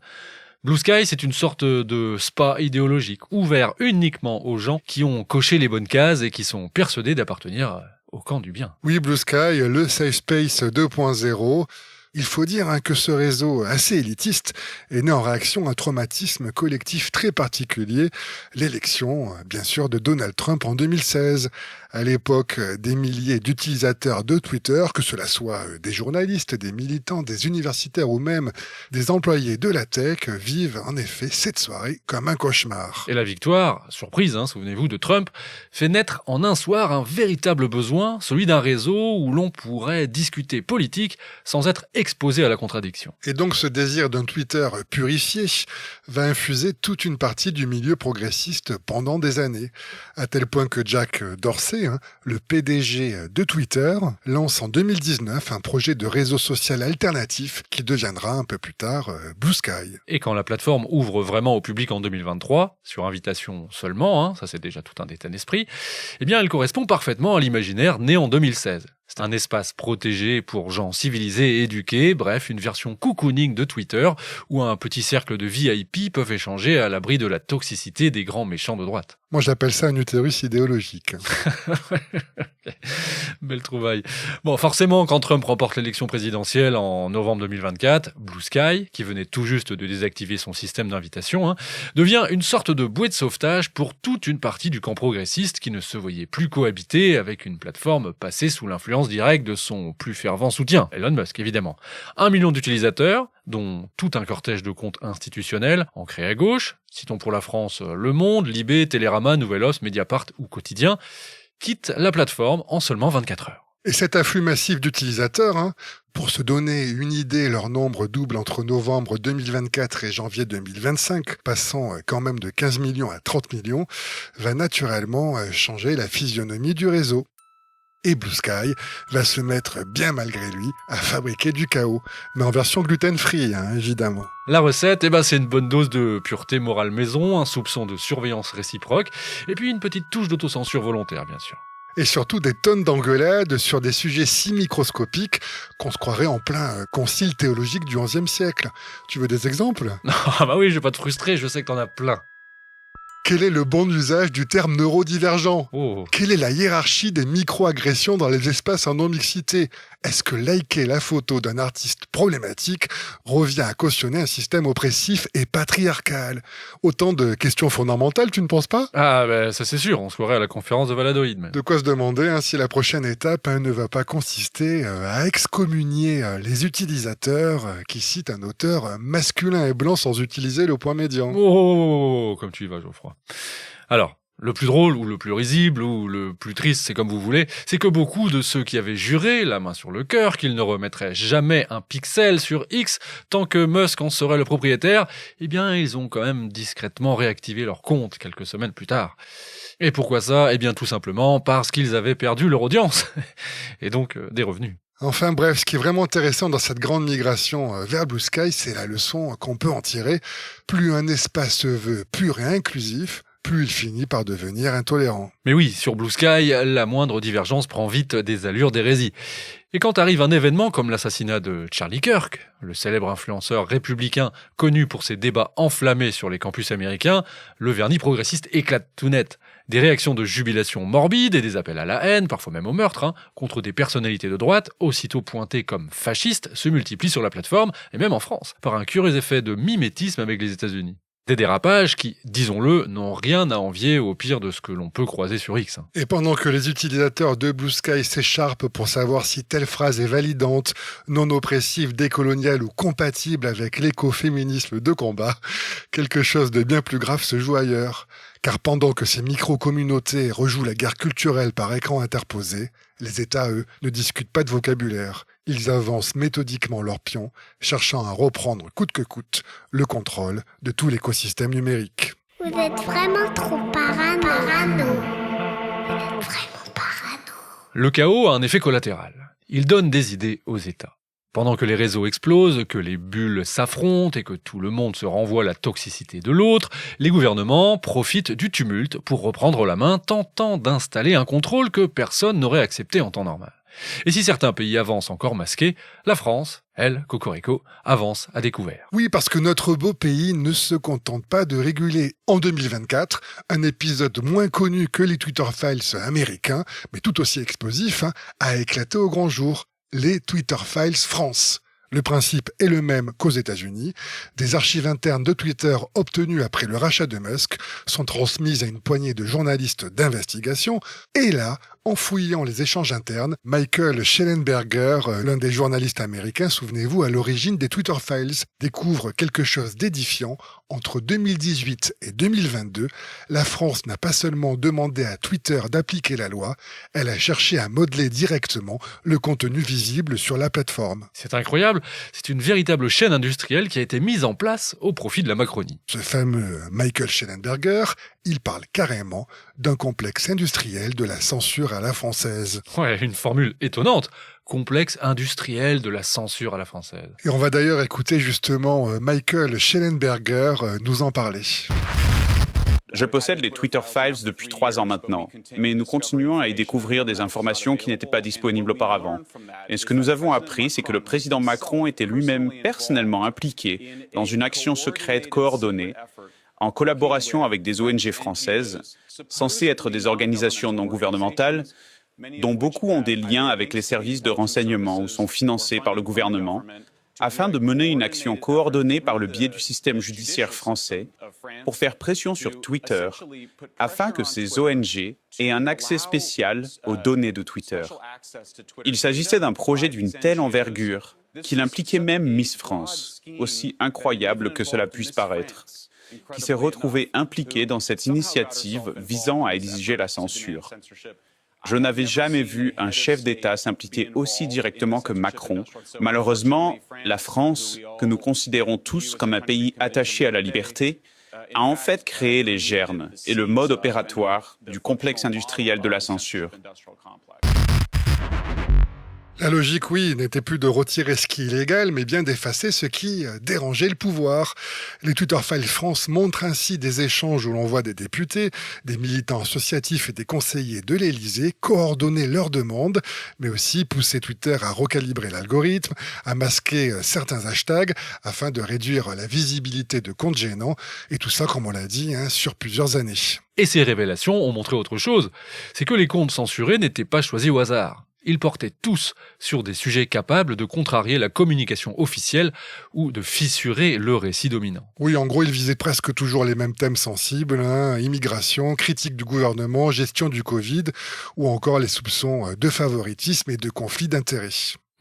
Blue Sky, c'est une sorte de spa idéologique, ouvert uniquement aux gens qui ont coché les bonnes cases et qui sont persuadés d'appartenir au camp du bien. Oui, Blue Sky, le Safe Space 2.0. Il faut dire que ce réseau assez élitiste est né en réaction à un traumatisme collectif très particulier, l'élection, bien sûr, de Donald Trump en 2016. À l'époque, des milliers d'utilisateurs de Twitter, que cela soit des journalistes, des militants, des universitaires ou même des employés de la tech, vivent en effet cette soirée comme un cauchemar. Et la victoire, surprise, souvenez-vous, de Trump, fait naître en un soir un véritable besoin, celui d'un réseau où l'on pourrait discuter politique sans être exposé à la contradiction. Et donc ce désir d'un Twitter purifié va infuser toute une partie du milieu progressiste pendant des années, à tel point que Jack Dorsey, le PDG de Twitter, lance en 2019 un projet de réseau social alternatif qui deviendra un peu plus tard Blue Sky. Et quand la plateforme ouvre vraiment au public en 2023, sur invitation seulement, ça c'est déjà tout un état d'esprit, eh bien elle correspond parfaitement à l'imaginaire né en 2016. C'est un espace protégé pour gens civilisés et éduqués, bref, une version cocooning de Twitter où un petit cercle de VIP peuvent échanger à l'abri de la toxicité des grands méchants de droite. Moi j'appelle ça un utérus idéologique. Belle trouvaille. Bon, forcément, quand Trump remporte l'élection présidentielle en novembre 2024, Blue Sky, qui venait tout juste de désactiver son système d'invitation, devient une sorte de bouée de sauvetage pour toute une partie du camp progressiste qui ne se voyait plus cohabiter avec une plateforme passée sous l'influence directe de son plus fervent soutien, Elon Musk évidemment. 1 million d'utilisateurs, dont tout un cortège de comptes institutionnels ancrés à gauche, citons pour la France Le Monde, Libé, Télérama, Nouvelle-Os, Mediapart ou Quotidien, quittent la plateforme en seulement 24 heures. Et cet afflux massif d'utilisateurs, pour se donner une idée, leur nombre double entre novembre 2024 et janvier 2025, passant quand même de 15 millions à 30 millions, va naturellement changer la physionomie du réseau. Et Blue Sky va se mettre, bien malgré lui, à fabriquer du chaos, mais en version gluten-free, évidemment. La recette, c'est une bonne dose de pureté morale maison, un soupçon de surveillance réciproque, et puis une petite touche d'autocensure volontaire, bien sûr. Et surtout des tonnes d'engueulades sur des sujets si microscopiques qu'on se croirait en plein concile théologique du XIe siècle. Tu veux des exemples ? Ah bah oui, je vais pas te frustrer, je sais que t'en as plein. Quel est le bon usage du terme neurodivergent ? Oh. Quelle est la hiérarchie des micro-agressions dans les espaces en non-mixité ? Est-ce que liker la photo d'un artiste problématique revient à cautionner un système oppressif et patriarcal ? Autant de questions fondamentales, tu ne penses pas ? Ah ça c'est sûr, on se croirait à la conférence de Valadoïd. Mais... De quoi se demander si la prochaine étape ne va pas consister à excommunier les utilisateurs qui citent un auteur masculin et blanc sans utiliser le point médian. Oh, comme tu y vas, Geoffroy. Alors, le plus drôle, ou le plus risible, ou le plus triste, c'est comme vous voulez, c'est que beaucoup de ceux qui avaient juré, la main sur le cœur, qu'ils ne remettraient jamais un pixel sur X tant que Musk en serait le propriétaire, ils ont quand même discrètement réactivé leur compte quelques semaines plus tard. Et pourquoi ça ? Tout simplement parce qu'ils avaient perdu leur audience. Et donc, des revenus. Enfin bref, ce qui est vraiment intéressant dans cette grande migration vers Blue Sky, c'est la leçon qu'on peut en tirer. Plus un espace se veut pur et inclusif, plus il finit par devenir intolérant. Mais oui, sur Blue Sky, la moindre divergence prend vite des allures d'hérésie. Et quand arrive un événement comme l'assassinat de Charlie Kirk, le célèbre influenceur républicain connu pour ses débats enflammés sur les campus américains, le vernis progressiste éclate tout net. Des réactions de jubilation morbide et des appels à la haine, parfois même au meurtre, contre des personnalités de droite, aussitôt pointées comme fascistes, se multiplient sur la plateforme, et même en France, par un curieux effet de mimétisme avec les États-Unis. Des dérapages qui, disons-le, n'ont rien à envier au pire de ce que l'on peut croiser sur X. Et pendant que les utilisateurs de Blue Sky s'écharpent pour savoir si telle phrase est validante, non oppressive, décoloniale ou compatible avec l'écoféminisme de combat, quelque chose de bien plus grave se joue ailleurs. Car pendant que ces micro-communautés rejouent la guerre culturelle par écran interposé, les États, eux, ne discutent pas de vocabulaire. Ils avancent méthodiquement leurs pions, cherchant à reprendre coûte que coûte le contrôle de tout l'écosystème numérique. Vous êtes vraiment trop parano. Vous êtes vraiment parano. Le chaos a un effet collatéral. Il donne des idées aux États. Pendant que les réseaux explosent, que les bulles s'affrontent et que tout le monde se renvoie la toxicité de l'autre, les gouvernements profitent du tumulte pour reprendre la main, tentant d'installer un contrôle que personne n'aurait accepté en temps normal. Et si certains pays avancent encore masqués, la France, elle, cocorico, avance à découvert. Oui, parce que notre beau pays ne se contente pas de réguler en 2024 un épisode moins connu que les Twitter Files américains, mais tout aussi explosif, a éclaté au grand jour. Les Twitter Files France. Le principe est le même qu'aux États-Unis. Des archives internes de Twitter obtenues après le rachat de Musk sont transmises à une poignée de journalistes d'investigation. Et là, en fouillant les échanges internes, Michael Shellenberger, l'un des journalistes américains, souvenez-vous, à l'origine des Twitter Files, découvre quelque chose d'édifiant. Entre 2018 et 2022, la France n'a pas seulement demandé à Twitter d'appliquer la loi, elle a cherché à modeler directement le contenu visible sur la plateforme. C'est incroyable, c'est une véritable chaîne industrielle qui a été mise en place au profit de la Macronie. Ce fameux Michael Shellenberger, il parle carrément d'un complexe industriel de la censure à la française. Ouais, une formule étonnante. Complexe industriel de la censure à la française. Et on va d'ailleurs écouter justement Michael Shellenberger nous en parler. Je possède les Twitter Files depuis 3 ans maintenant, mais nous continuons à y découvrir des informations qui n'étaient pas disponibles auparavant. Et ce que nous avons appris, c'est que le président Macron était lui-même personnellement impliqué dans une action secrète coordonnée, en collaboration avec des ONG françaises, censées être des organisations non gouvernementales, dont beaucoup ont des liens avec les services de renseignement ou sont financés par le gouvernement, afin de mener une action coordonnée par le biais du système judiciaire français pour faire pression sur Twitter, afin que ces ONG aient un accès spécial aux données de Twitter. Il s'agissait d'un projet d'une telle envergure qu'il impliquait même Miss France, aussi incroyable que cela puisse paraître, qui s'est retrouvée impliquée dans cette initiative visant à exiger la censure. Je n'avais jamais vu un chef d'État s'impliquer aussi directement que Macron. Malheureusement, la France, que nous considérons tous comme un pays attaché à la liberté, a en fait créé les germes et le mode opératoire du complexe industriel de la censure. La logique, oui, n'était plus de retirer ce qui est illégal, mais bien d'effacer ce qui dérangeait le pouvoir. Les Twitter Files France montrent ainsi des échanges où l'on voit des députés, des militants associatifs et des conseillers de l'Élysée coordonner leurs demandes, mais aussi pousser Twitter à recalibrer l'algorithme, à masquer certains hashtags afin de réduire la visibilité de comptes gênants, et tout ça, comme on l'a dit, sur plusieurs années. Et ces révélations ont montré autre chose, c'est que les comptes censurés n'étaient pas choisis au hasard. Ils portaient tous sur des sujets capables de contrarier la communication officielle ou de fissurer le récit dominant. Oui, en gros, ils visaient presque toujours les mêmes thèmes sensibles, immigration, critique du gouvernement, gestion du Covid, ou encore les soupçons de favoritisme et de conflit d'intérêts.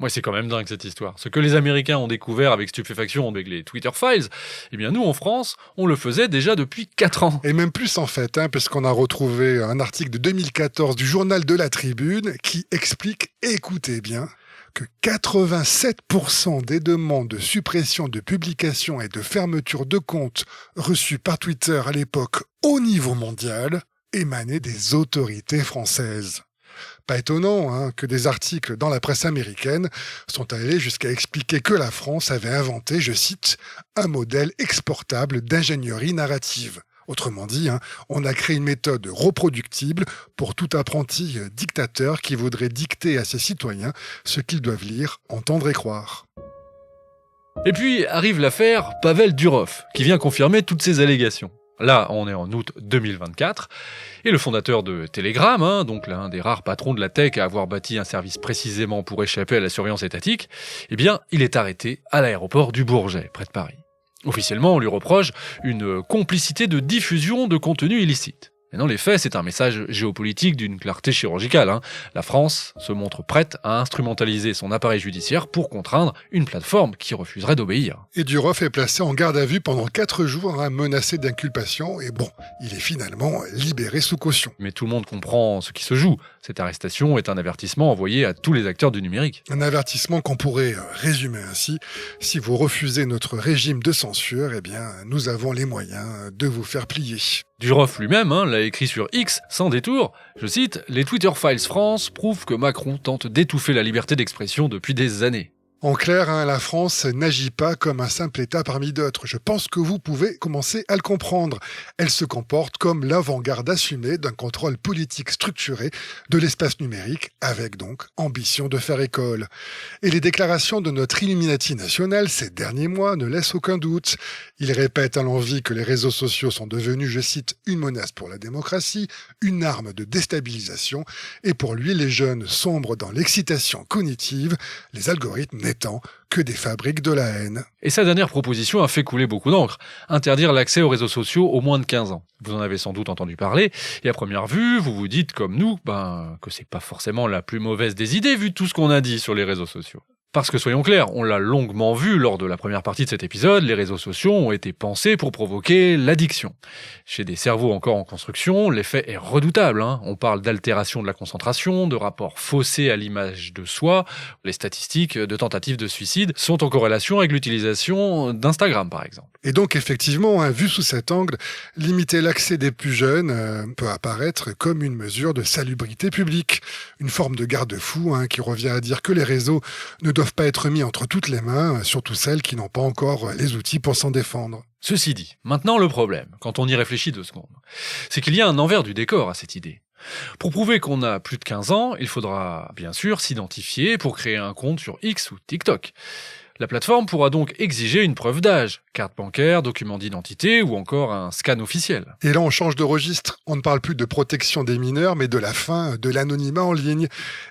Ouais, c'est quand même dingue cette histoire. Ce que les Américains ont découvert avec stupéfaction avec les Twitter Files, eh bien nous en France, on le faisait déjà depuis 4 ans. Et même plus en fait, parce qu'on a retrouvé un article de 2014 du journal de la Tribune qui explique, écoutez bien, que 87% des demandes de suppression de publications et de fermeture de comptes reçues par Twitter à l'époque au niveau mondial émanaient des autorités françaises. Pas étonnant que des articles dans la presse américaine sont allés jusqu'à expliquer que la France avait inventé, je cite, un modèle exportable d'ingénierie narrative. Autrement dit, on a créé une méthode reproductible pour tout apprenti dictateur qui voudrait dicter à ses citoyens ce qu'ils doivent lire, entendre et croire. Et puis arrive l'affaire Pavel Durov, qui vient confirmer toutes ces allégations. Là, on est en août 2024, et le fondateur de Telegram, donc l'un des rares patrons de la tech à avoir bâti un service précisément pour échapper à la surveillance étatique, eh bien, il est arrêté à l'aéroport du Bourget, près de Paris. Officiellement, on lui reproche une complicité de diffusion de contenus illicites. Mais dans les faits, c'est un message géopolitique d'une clarté chirurgicale. La France se montre prête à instrumentaliser son appareil judiciaire pour contraindre une plateforme qui refuserait d'obéir. Et Durov est placé en garde à vue pendant 4 jours, menacé d'inculpation, et bon, il est finalement libéré sous caution. Mais tout le monde comprend ce qui se joue. Cette arrestation est un avertissement envoyé à tous les acteurs du numérique. Un avertissement qu'on pourrait résumer ainsi: si vous refusez notre régime de censure, eh bien, nous avons les moyens de vous faire plier. Durov lui-même l'a écrit sur X sans détour. Je cite « Les Twitter Files France prouvent que Macron tente d'étouffer la liberté d'expression depuis des années. » En clair, la France n'agit pas comme un simple État parmi d'autres. Je pense que vous pouvez commencer à le comprendre. Elle se comporte comme l'avant-garde assumée d'un contrôle politique structuré de l'espace numérique, avec donc ambition de faire école. Et les déclarations de notre Illuminati national ces derniers mois ne laissent aucun doute. Il répète à l'envi que les réseaux sociaux sont devenus, je cite, une menace pour la démocratie, une arme de déstabilisation, et pour lui, les jeunes sombrent dans l'excitation cognitive, les algorithmes n'étant que des fabriques de la haine. Et sa dernière proposition a fait couler beaucoup d'encre. Interdire l'accès aux réseaux sociaux aux moins de 15 ans. Vous en avez sans doute entendu parler, et à première vue, vous vous dites comme nous, que c'est pas forcément la plus mauvaise des idées vu tout ce qu'on a dit sur les réseaux sociaux. Parce que soyons clairs, on l'a longuement vu lors de la première partie de cet épisode, les réseaux sociaux ont été pensés pour provoquer l'addiction. Chez des cerveaux encore en construction, l'effet est redoutable. On parle d'altération de la concentration, de rapports faussés à l'image de soi. Les statistiques de tentatives de suicide sont en corrélation avec l'utilisation d'Instagram, par exemple. Et donc, effectivement, vu sous cet angle, limiter l'accès des plus jeunes peut apparaître comme une mesure de salubrité publique. Une forme de garde-fou qui revient à dire que les réseaux ne doivent pas être mis entre toutes les mains, surtout celles qui n'ont pas encore les outils pour s'en défendre. Ceci dit, maintenant le problème, quand on y réfléchit 2 secondes, c'est qu'il y a un envers du décor à cette idée. Pour prouver qu'on a plus de 15 ans, il faudra bien sûr s'identifier pour créer un compte sur X ou TikTok. La plateforme pourra donc exiger une preuve d'âge, carte bancaire, document d'identité ou encore un scan officiel. Et là, on change de registre. On ne parle plus de protection des mineurs, mais de la fin de l'anonymat en ligne.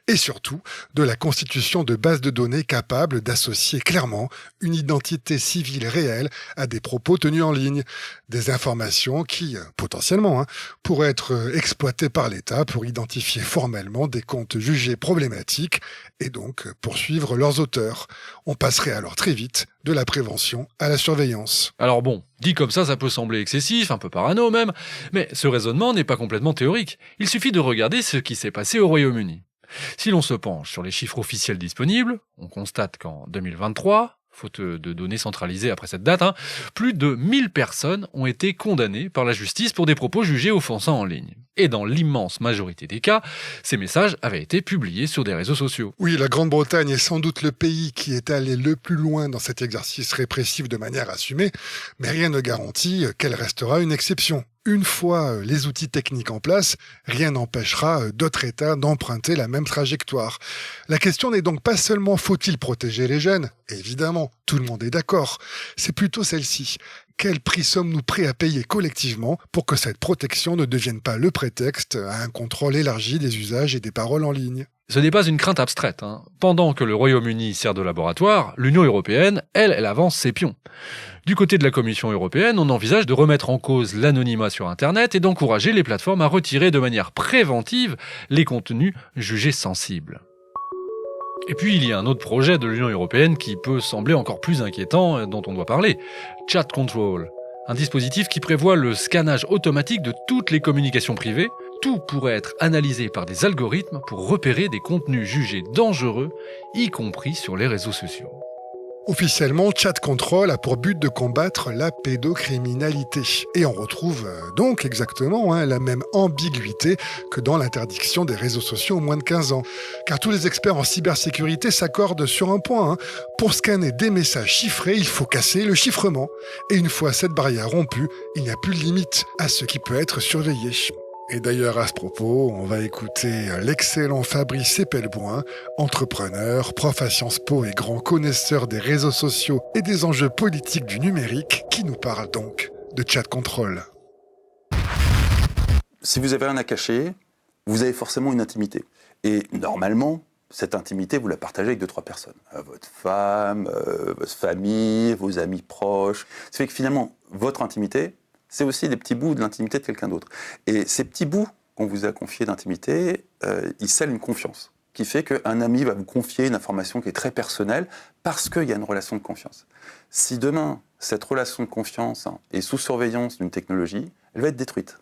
Et surtout, de la constitution de bases de données capables d'associer clairement une identité civile réelle à des propos tenus en ligne. Des informations qui, potentiellement, pourraient être exploitées par l'État pour identifier formellement des comptes jugés problématiques et donc poursuivre leurs auteurs. On passerait alors très vite de la prévention à la surveillance. Alors bon, dit comme ça peut sembler excessif, un peu parano même, mais ce raisonnement n'est pas complètement théorique. Il suffit de regarder ce qui s'est passé au Royaume-Uni. Si l'on se penche sur les chiffres officiels disponibles, on constate qu'en 2023, faute de données centralisées après cette date, plus de 1000 personnes ont été condamnées par la justice pour des propos jugés offensants en ligne. Et dans l'immense majorité des cas, ces messages avaient été publiés sur des réseaux sociaux. Oui, la Grande-Bretagne est sans doute le pays qui est allé le plus loin dans cet exercice répressif de manière assumée, mais rien ne garantit qu'elle restera une exception. Une fois les outils techniques en place, rien n'empêchera d'autres États d'emprunter la même trajectoire. La question n'est donc pas seulement faut-il protéger les jeunes ? Évidemment, tout le monde est d'accord. C'est plutôt celle-ci. Quel prix sommes-nous prêts à payer collectivement pour que cette protection ne devienne pas le prétexte à un contrôle élargi des usages et des paroles en ligne ? Ce n'est pas une crainte abstraite. Pendant que le Royaume-Uni sert de laboratoire, l'Union européenne, elle avance ses pions. Du côté de la Commission européenne, on envisage de remettre en cause l'anonymat sur Internet et d'encourager les plateformes à retirer de manière préventive les contenus jugés sensibles. Et puis il y a un autre projet de l'Union européenne qui peut sembler encore plus inquiétant, dont on doit parler. Chat Control, un dispositif qui prévoit le scannage automatique de toutes les communications privées. Tout pourrait être analysé par des algorithmes pour repérer des contenus jugés dangereux, y compris sur les réseaux sociaux. Officiellement, Chat Control a pour but de combattre la pédocriminalité. Et on retrouve donc exactement la même ambiguïté que dans l'interdiction des réseaux sociaux aux moins de 15 ans. Car tous les experts en cybersécurité s'accordent sur un point. Pour scanner des messages chiffrés, il faut casser le chiffrement. Et une fois cette barrière rompue, il n'y a plus de limite à ce qui peut être surveillé. Et d'ailleurs, à ce propos, on va écouter l'excellent Fabrice Epelboin, entrepreneur, prof à Sciences Po et grand connaisseur des réseaux sociaux et des enjeux politiques du numérique, qui nous parle donc de Chat Control. Si vous avez rien à cacher, vous avez forcément une intimité. Et normalement, cette intimité, vous la partagez avec 2-3 personnes. Votre femme, votre famille, vos amis proches. Ça fait que finalement, votre intimité, c'est aussi des petits bouts de l'intimité de quelqu'un d'autre. Et ces petits bouts qu'on vous a confiés d'intimité, ils scellent une confiance qui fait qu'un ami va vous confier une information qui est très personnelle parce qu'il y a une relation de confiance. Si demain, cette relation de confiance est sous surveillance d'une technologie, elle va être détruite.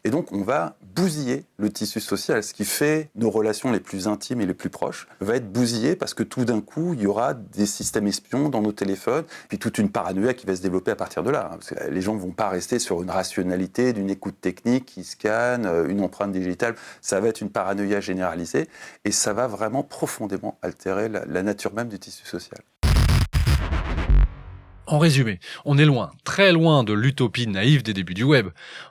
Et donc, on va bousiller le tissu social. Ce qui fait nos relations les plus intimes et les plus proches va être bousillé parce que tout d'un coup, il y aura des systèmes espions dans nos téléphones, puis toute une paranoïa qui va se développer à partir de là. Parce que les gens ne vont pas rester sur une rationalité d'une écoute technique qui scanne, une empreinte digitale. Ça va être une paranoïa généralisée et ça va vraiment profondément altérer la nature même du tissu social. En résumé, on est loin, très loin de l'utopie naïve des débuts du web.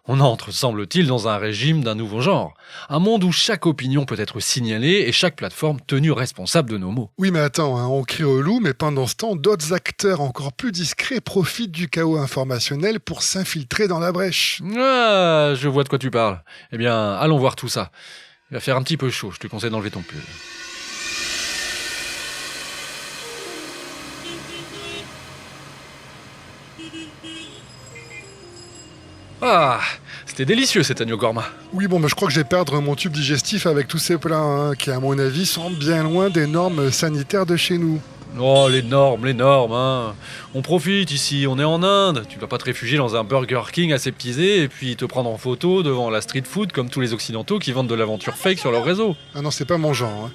On entre, semble-t-il, dans un régime d'un nouveau genre. Un monde où chaque opinion peut être signalée et chaque plateforme tenue responsable de nos mots. Oui, mais attends, on crie au loup, mais pendant ce temps, d'autres acteurs encore plus discrets profitent du chaos informationnel pour s'infiltrer dans la brèche. Ah, je vois de quoi tu parles. Eh bien, allons voir tout ça. Il va faire un petit peu chaud, je te conseille d'enlever ton pull. Ah, c'était délicieux cet agneau gourmand. Oui, bon, mais je crois que je vais perdre mon tube digestif avec tous ces plats, qui à mon avis sont bien loin des normes sanitaires de chez nous. Oh, les normes, hein. On profite ici, on est en Inde. Tu vas pas te réfugier dans un Burger King aseptisé et puis te prendre en photo devant la street food comme tous les occidentaux qui vendent de l'aventure fake sur leur réseau. Ah non, c'est pas mon genre.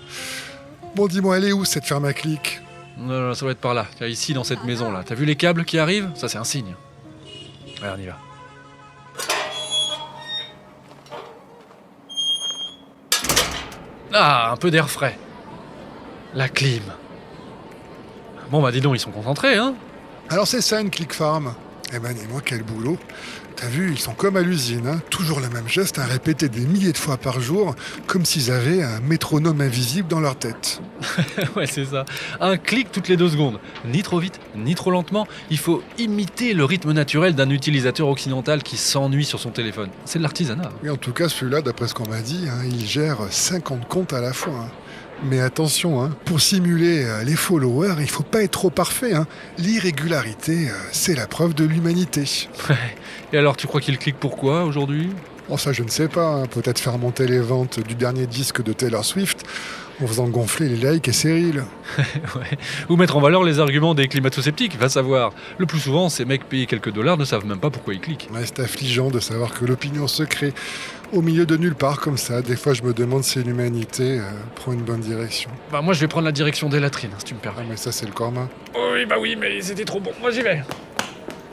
Bon, dis-moi, elle est où cette ferme à clic ? Non, ça va être par là. Tiens, ici, dans cette maison-là. T'as vu les câbles qui arrivent ? Ça, c'est un signe. Allez, on y va. Ah, un peu d'air frais. La clim. Bon, bah dis donc, ils sont concentrés, hein ? Alors c'est ça une click farm. Eh ben dis-moi quel boulot. T'as vu, ils sont comme à l'usine, toujours le même geste à répéter des milliers de fois par jour, comme s'ils avaient un métronome invisible dans leur tête. Ouais, c'est ça. Un clic toutes les 2 secondes. Ni trop vite, ni trop lentement. Il faut imiter le rythme naturel d'un utilisateur occidental qui s'ennuie sur son téléphone. C'est de l'artisanat. Oui, en tout cas, celui-là, d'après ce qu'on m'a dit, il gère 50 comptes à la fois. Mais attention, pour simuler les followers, il faut pas être trop parfait. L'irrégularité, c'est la preuve de l'humanité. Et alors, tu crois qu'il clique pourquoi aujourd'hui ? Bon, ça, je ne sais pas. Peut-être faire monter les ventes du dernier disque de Taylor Swift en faisant gonfler les likes et Cyril. Ouais. Ou mettre en valeur les arguments des climato-sceptiques, va savoir. Le plus souvent, ces mecs payés quelques dollars ne savent même pas pourquoi ils cliquent. Ouais, c'est affligeant de savoir que l'opinion se crée au milieu de nulle part comme ça. Des fois, je me demande si l'humanité prend une bonne direction. Bah moi, je vais prendre la direction des latrines, si tu me permets. Ah, mais ça, c'est le corps-main. Oui, mais c'était trop bon. Moi, j'y vais.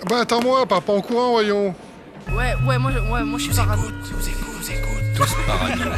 Bah, attends-moi, pars pas en courant, voyons. Ouais, moi je suis parano. Tous parano.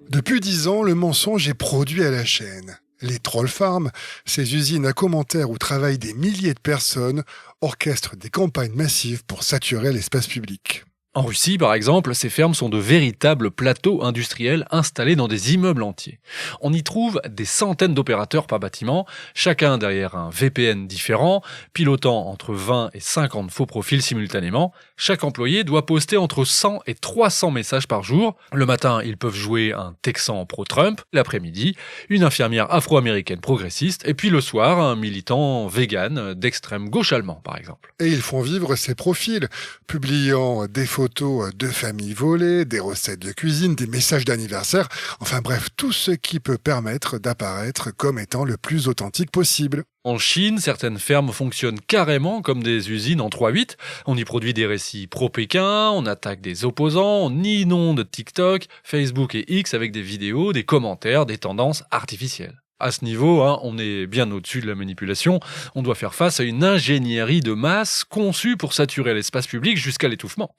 Depuis 10 ans, le mensonge est produit à la chaîne. Les troll farms, ces usines à commentaires où travaillent des milliers de personnes, orchestrent des campagnes massives pour saturer l'espace public. En Russie, par exemple, ces fermes sont de véritables plateaux industriels installés dans des immeubles entiers. On y trouve des centaines d'opérateurs par bâtiment, chacun derrière un VPN différent, pilotant entre 20 et 50 faux profils simultanément. Chaque employé doit poster entre 100 et 300 messages par jour. Le matin, ils peuvent jouer un Texan pro-Trump, l'après-midi, une infirmière afro-américaine progressiste, et puis le soir, un militant vegan d'extrême gauche allemand, par exemple. Et ils font vivre ces profils, publiant des photos de familles volées, des recettes de cuisine, des messages d'anniversaire, enfin bref, tout ce qui peut permettre d'apparaître comme étant le plus authentique possible. En Chine, certaines fermes fonctionnent carrément comme des usines en 3-8. On y produit des récits pro-Pékin, on attaque des opposants, on inonde TikTok, Facebook et X avec des vidéos, des commentaires, des tendances artificielles. À ce niveau, on est bien au-dessus de la manipulation. On doit faire face à une ingénierie de masse conçue pour saturer l'espace public jusqu'à l'étouffement.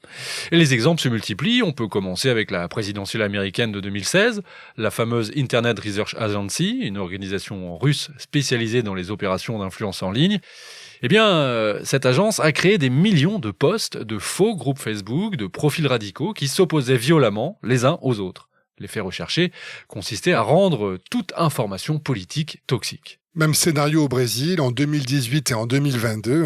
Et les exemples se multiplient. On peut commencer avec la présidentielle américaine de 2016, la fameuse Internet Research Agency, une organisation russe spécialisée dans les opérations d'influence en ligne. Eh bien, cette agence a créé des millions de posts de faux groupes Facebook, de profils radicaux qui s'opposaient violemment les uns aux autres. Les faits recherchés consistaient à rendre toute information politique toxique. Même scénario au Brésil, en 2018 et en 2022,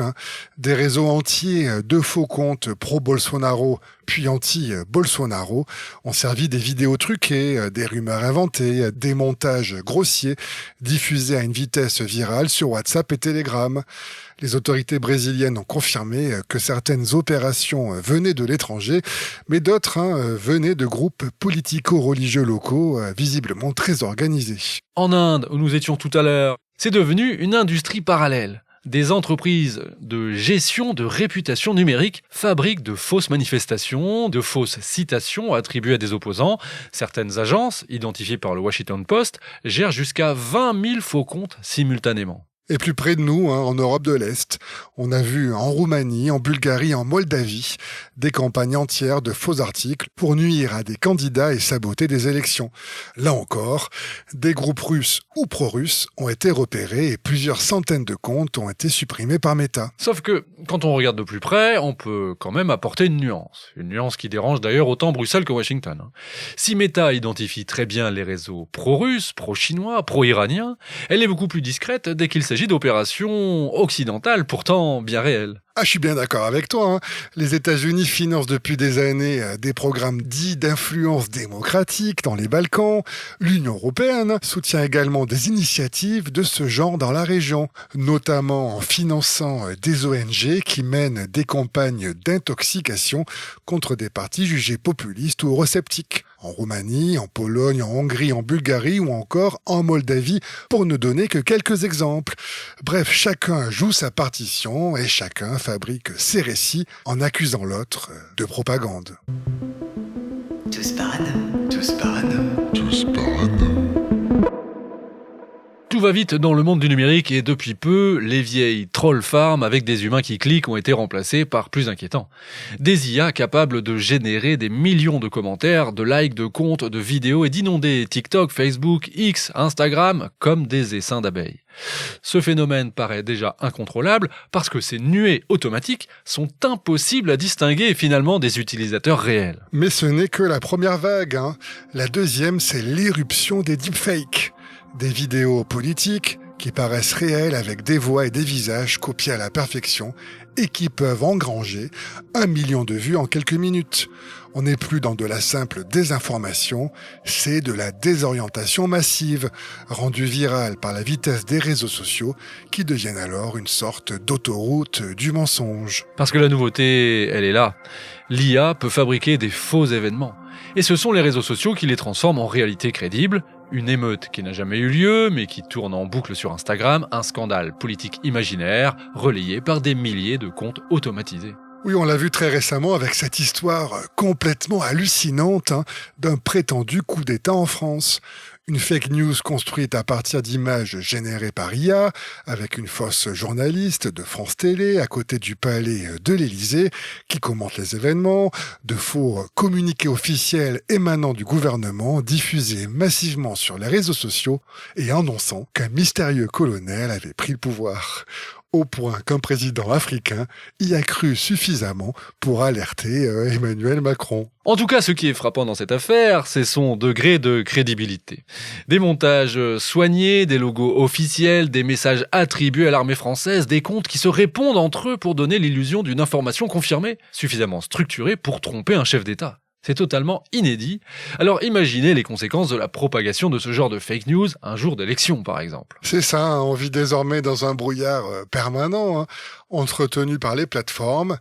des réseaux entiers de faux comptes pro-Bolsonaro puis anti-Bolsonaro ont servi des vidéos truquées, des rumeurs inventées, des montages grossiers diffusés à une vitesse virale sur WhatsApp et Telegram. Les autorités brésiliennes ont confirmé que certaines opérations venaient de l'étranger, mais d'autres venaient de groupes politico-religieux locaux, visiblement très organisés. En Inde, où nous étions tout à l'heure, c'est devenu une industrie parallèle. Des entreprises de gestion de réputation numérique fabriquent de fausses manifestations, de fausses citations attribuées à des opposants. Certaines agences, identifiées par le Washington Post, gèrent jusqu'à 20 000 faux comptes simultanément. Et plus près de nous, en Europe de l'Est, on a vu en Roumanie, en Bulgarie, en Moldavie, des campagnes entières de faux articles pour nuire à des candidats et saboter des élections. Là encore, des groupes russes ou pro-russes ont été repérés et plusieurs centaines de comptes ont été supprimés par Meta. Sauf que, quand on regarde de plus près, on peut quand même apporter une nuance qui dérange d'ailleurs autant Bruxelles que Washington. Si Meta identifie très bien les réseaux pro-russes, pro-chinois, pro-iraniens, elle est beaucoup plus discrète dès qu'il s'agit d'opérations occidentales, pourtant bien réelles. Ah, je suis bien d'accord avec toi. Les États-Unis financent depuis des années des programmes dits d'influence démocratique dans les Balkans. L'Union européenne soutient également des initiatives de ce genre dans la région, notamment en finançant des ONG qui mènent des campagnes d'intoxication contre des partis jugés populistes ou eurosceptiques. En Roumanie, en Pologne, en Hongrie, en Bulgarie ou encore en Moldavie, pour ne donner que quelques exemples. Bref, chacun joue sa partition et chacun fabrique ses récits en accusant l'autre de propagande. Tous parano. Tous parano. Tous parano. Tout va vite dans le monde du numérique et depuis peu, les vieilles troll farms avec des humains qui cliquent ont été remplacés par plus inquiétants. Des IA capables de générer des millions de commentaires, de likes, de comptes, de vidéos et d'inonder TikTok, Facebook, X, Instagram comme des essaims d'abeilles. Ce phénomène paraît déjà incontrôlable parce que ces nuées automatiques sont impossibles à distinguer finalement des utilisateurs réels. Mais ce n'est que la première vague. La deuxième, c'est l'éruption des deepfakes. Des vidéos politiques qui paraissent réelles avec des voix et des visages copiés à la perfection et qui peuvent engranger 1 million de vues en quelques minutes. On n'est plus dans de la simple désinformation, c'est de la désorientation massive, rendue virale par la vitesse des réseaux sociaux qui deviennent alors une sorte d'autoroute du mensonge. Parce que la nouveauté, elle est là. L'IA peut fabriquer des faux événements. Et ce sont les réseaux sociaux qui les transforment en réalité crédible. Une émeute qui n'a jamais eu lieu, mais qui tourne en boucle sur Instagram, un scandale politique imaginaire, relayé par des milliers de comptes automatisés. Oui, on l'a vu très récemment avec cette histoire complètement hallucinante d'un prétendu coup d'État en France. Une fake news construite à partir d'images générées par IA, avec une fausse journaliste de France Télé à côté du palais de l'Élysée qui commente les événements, de faux communiqués officiels émanant du gouvernement diffusés massivement sur les réseaux sociaux et annonçant qu'un mystérieux colonel avait pris le pouvoir. Au point qu'un président africain y a cru suffisamment pour alerter Emmanuel Macron. En tout cas, ce qui est frappant dans cette affaire, c'est son degré de crédibilité. Des montages soignés, des logos officiels, des messages attribués à l'armée française, des comptes qui se répondent entre eux pour donner l'illusion d'une information confirmée, suffisamment structurée pour tromper un chef d'État. C'est totalement inédit. Alors imaginez les conséquences de la propagation de ce genre de fake news un jour d'élection, par exemple. C'est ça, on vit désormais dans un brouillard permanent, entretenu par les plateformes.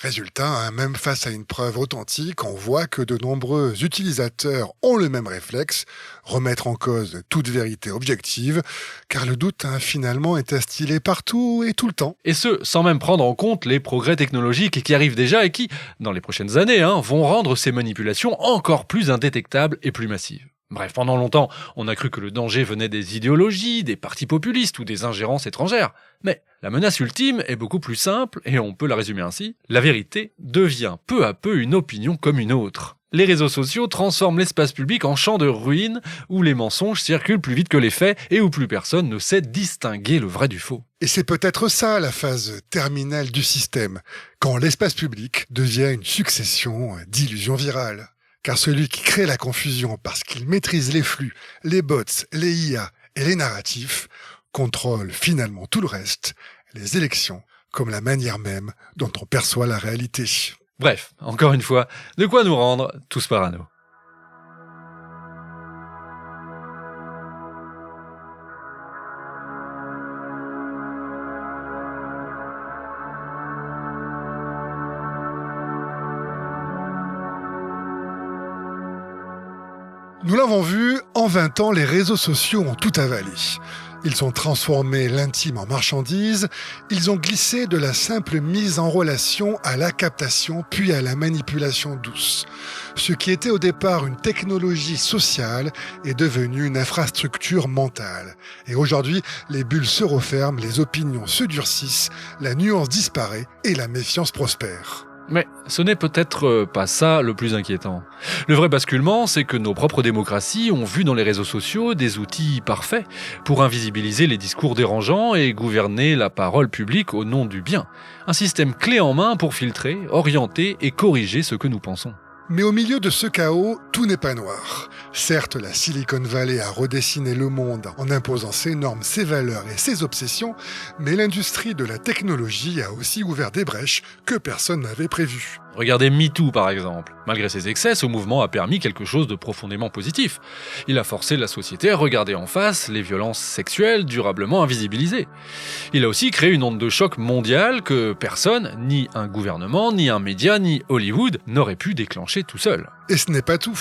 Résultat, même face à une preuve authentique, on voit que de nombreux utilisateurs ont le même réflexe, remettre en cause toute vérité objective, car le doute finalement est instillé partout et tout le temps. Et ce, sans même prendre en compte les progrès technologiques qui arrivent déjà et qui, dans les prochaines années, vont rendre ces manipulations encore plus indétectables et plus massives. Bref, pendant longtemps, on a cru que le danger venait des idéologies, des partis populistes ou des ingérences étrangères. Mais la menace ultime est beaucoup plus simple, et on peut la résumer ainsi. La vérité devient peu à peu une opinion comme une autre. Les réseaux sociaux transforment l'espace public en champ de ruines, où les mensonges circulent plus vite que les faits, et où plus personne ne sait distinguer le vrai du faux. Et c'est peut-être ça la phase terminale du système, quand l'espace public devient une succession d'illusions virales. Car celui qui crée la confusion parce qu'il maîtrise les flux, les bots, les IA et les narratifs contrôle finalement tout le reste, les élections, comme la manière même dont on perçoit la réalité. Bref, encore une fois, de quoi nous rendre tous parano. Nous l'avons vu, en 20 ans, les réseaux sociaux ont tout avalé. Ils ont transformé l'intime en marchandise, ils ont glissé de la simple mise en relation à la captation, puis à la manipulation douce. Ce qui était au départ une technologie sociale est devenu une infrastructure mentale. Et aujourd'hui, les bulles se referment, les opinions se durcissent, la nuance disparaît et la méfiance prospère. Mais ce n'est peut-être pas ça le plus inquiétant. Le vrai basculement, c'est que nos propres démocraties ont vu dans les réseaux sociaux des outils parfaits pour invisibiliser les discours dérangeants et gouverner la parole publique au nom du bien. Un système clé en main pour filtrer, orienter et corriger ce que nous pensons. Mais au milieu de ce chaos, tout n'est pas noir. Certes, la Silicon Valley a redessiné le monde en imposant ses normes, ses valeurs et ses obsessions, mais l'industrie de la technologie a aussi ouvert des brèches que personne n'avait prévues. Regardez MeToo par exemple. Malgré ses excès, ce mouvement a permis quelque chose de profondément positif. Il a forcé la société à regarder en face les violences sexuelles durablement invisibilisées. Il a aussi créé une onde de choc mondiale que personne, ni un gouvernement, ni un média, ni Hollywood, n'aurait pu déclencher tout seul. Et ce n'est pas tout.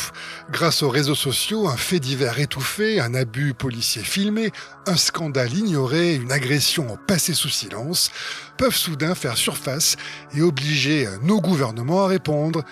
Grâce aux réseaux sociaux, un fait divers étouffé, un abus policier filmé, un scandale ignoré, une agression passée sous silence, peuvent soudain faire surface et obliger nos gouvernements à répondre.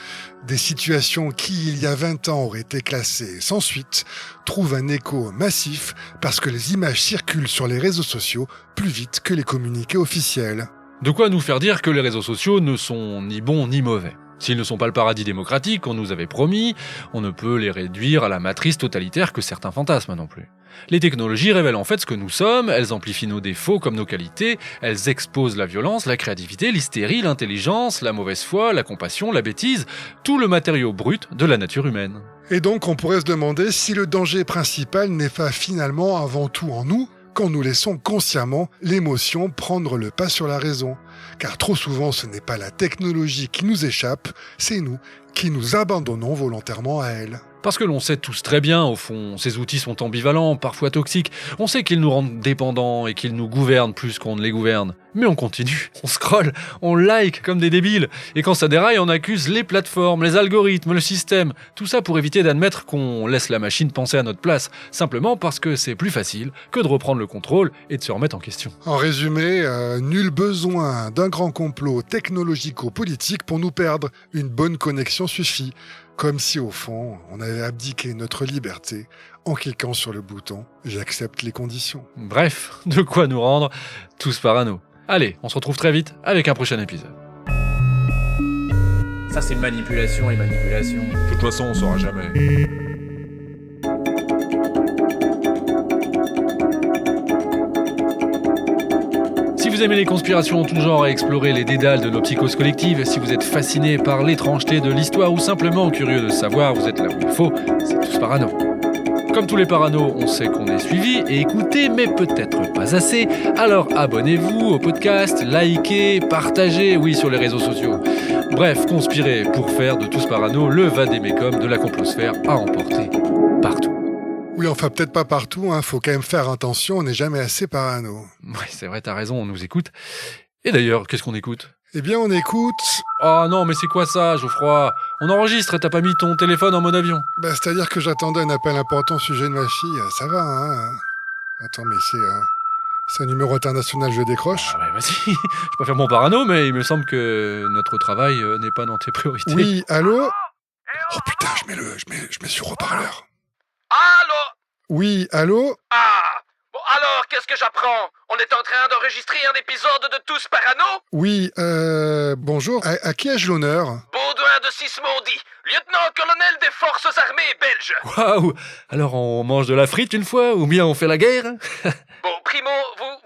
Des situations qui, il y a 20 ans, auraient été classées sans suite, trouvent un écho massif parce que les images circulent sur les réseaux sociaux plus vite que les communiqués officiels. De quoi nous faire dire que les réseaux sociaux ne sont ni bons ni mauvais. S'ils ne sont pas le paradis démocratique qu'on nous avait promis, on ne peut les réduire à la matrice totalitaire que certains fantasment non plus. Les technologies révèlent en fait ce que nous sommes, elles amplifient nos défauts comme nos qualités, elles exposent la violence, la créativité, l'hystérie, l'intelligence, la mauvaise foi, la compassion, la bêtise, tout le matériau brut de la nature humaine. Et donc on pourrait se demander si le danger principal n'est pas finalement avant tout en nous, quand nous laissons consciemment l'émotion prendre le pas sur la raison. Car trop souvent, ce n'est pas la technologie qui nous échappe, c'est nous qui nous abandonnons volontairement à elle. Parce que l'on sait tous très bien, au fond, ces outils sont ambivalents, parfois toxiques. On sait qu'ils nous rendent dépendants et qu'ils nous gouvernent plus qu'on ne les gouverne. Mais on continue, on scrolle, on like comme des débiles. Et quand ça déraille, on accuse les plateformes, les algorithmes, le système. Tout ça pour éviter d'admettre qu'on laisse la machine penser à notre place, simplement parce que c'est plus facile que de reprendre le contrôle et de se remettre en question. En résumé, nul besoin d'un grand complot technologico-politique pour nous perdre. Une bonne connexion suffit. Comme si, au fond, on avait abdiqué notre liberté en cliquant sur le bouton « J'accepte les conditions ». Bref, de quoi nous rendre tous parano. Allez, on se retrouve très vite avec un prochain épisode. Ça, c'est manipulation et manipulation. De toute façon, on saura jamais. Si vous aimez les conspirations en tout genre et explorer les dédales de nos psychoses collectives, si vous êtes fasciné par l'étrangeté de l'histoire ou simplement curieux de savoir, vous êtes là où il faut, c'est tous parano. Comme tous les paranos, on sait qu'on est suivi et écouté, mais peut-être pas assez. Alors abonnez-vous au podcast, likez, partagez, oui, sur les réseaux sociaux. Bref, conspirez pour faire de tous parano le vadémécum de la complosphère à emporter partout. Oui, enfin peut-être pas partout, faut quand même faire attention, on n'est jamais assez parano. Ouais, c'est vrai, t'as raison, on nous écoute. Et d'ailleurs, qu'est-ce qu'on écoute ? Eh bien on écoute... Oh non, mais c'est quoi ça, Geoffroy ? On enregistre et t'as pas mis ton téléphone en mode avion. C'est-à-dire que j'attendais un appel important au sujet de ma fille, ça va, hein. Attends, mais c'est un numéro international, je décroche. Ah ouais, vas-y, je peux faire mon parano, mais il me semble que notre travail n'est pas dans tes priorités. Oui, allô ? Oh putain, je mets sur haut-parleur. Allô ? Oui, allô ? Ah ! Bon alors, qu'est-ce que j'apprends ? On est en train d'enregistrer un épisode de Tous Parano ? Oui, bonjour, à qui ai-je l'honneur ? Baudouin de Sismondi, lieutenant-colonel des forces armées belges. Waouh ! Alors on mange de la frite une fois, ou bien on fait la guerre ? Bon, primo,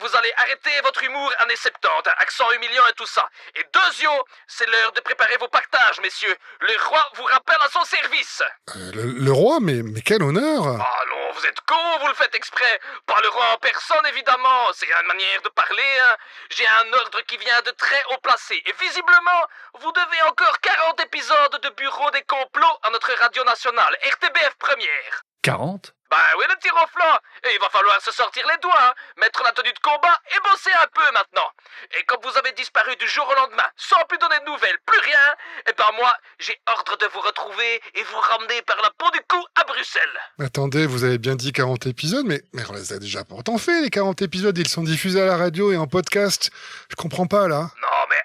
vous allez arrêter votre humour années 70, accent humiliant et tout ça. Et deuxio, c'est l'heure de préparer vos partages, messieurs. Le roi vous rappelle à son service. Le roi, mais quel honneur! Allons, vous êtes con, vous le faites exprès. Pas le roi en personne, évidemment. C'est une manière de parler, hein. J'ai un ordre qui vient de très haut placé. Et visiblement, vous devez encore 40 épisodes de Bureau des complots à notre radio nationale, RTBF première. 40 ? Ben oui, le tir au flanc. Et il va falloir se sortir les doigts, hein. Mettre la tenue de combat et bosser un peu maintenant. Et comme vous avez disparu du jour au lendemain, sans plus donner de nouvelles, plus rien, et ben moi, j'ai ordre de vous retrouver et vous ramener par la peau du cou à Bruxelles. Attendez, vous avez bien dit 40 épisodes, mais on les a déjà pourtant fait, les 40 épisodes. Ils sont diffusés à la radio et en podcast. Je comprends pas, là. Non mais...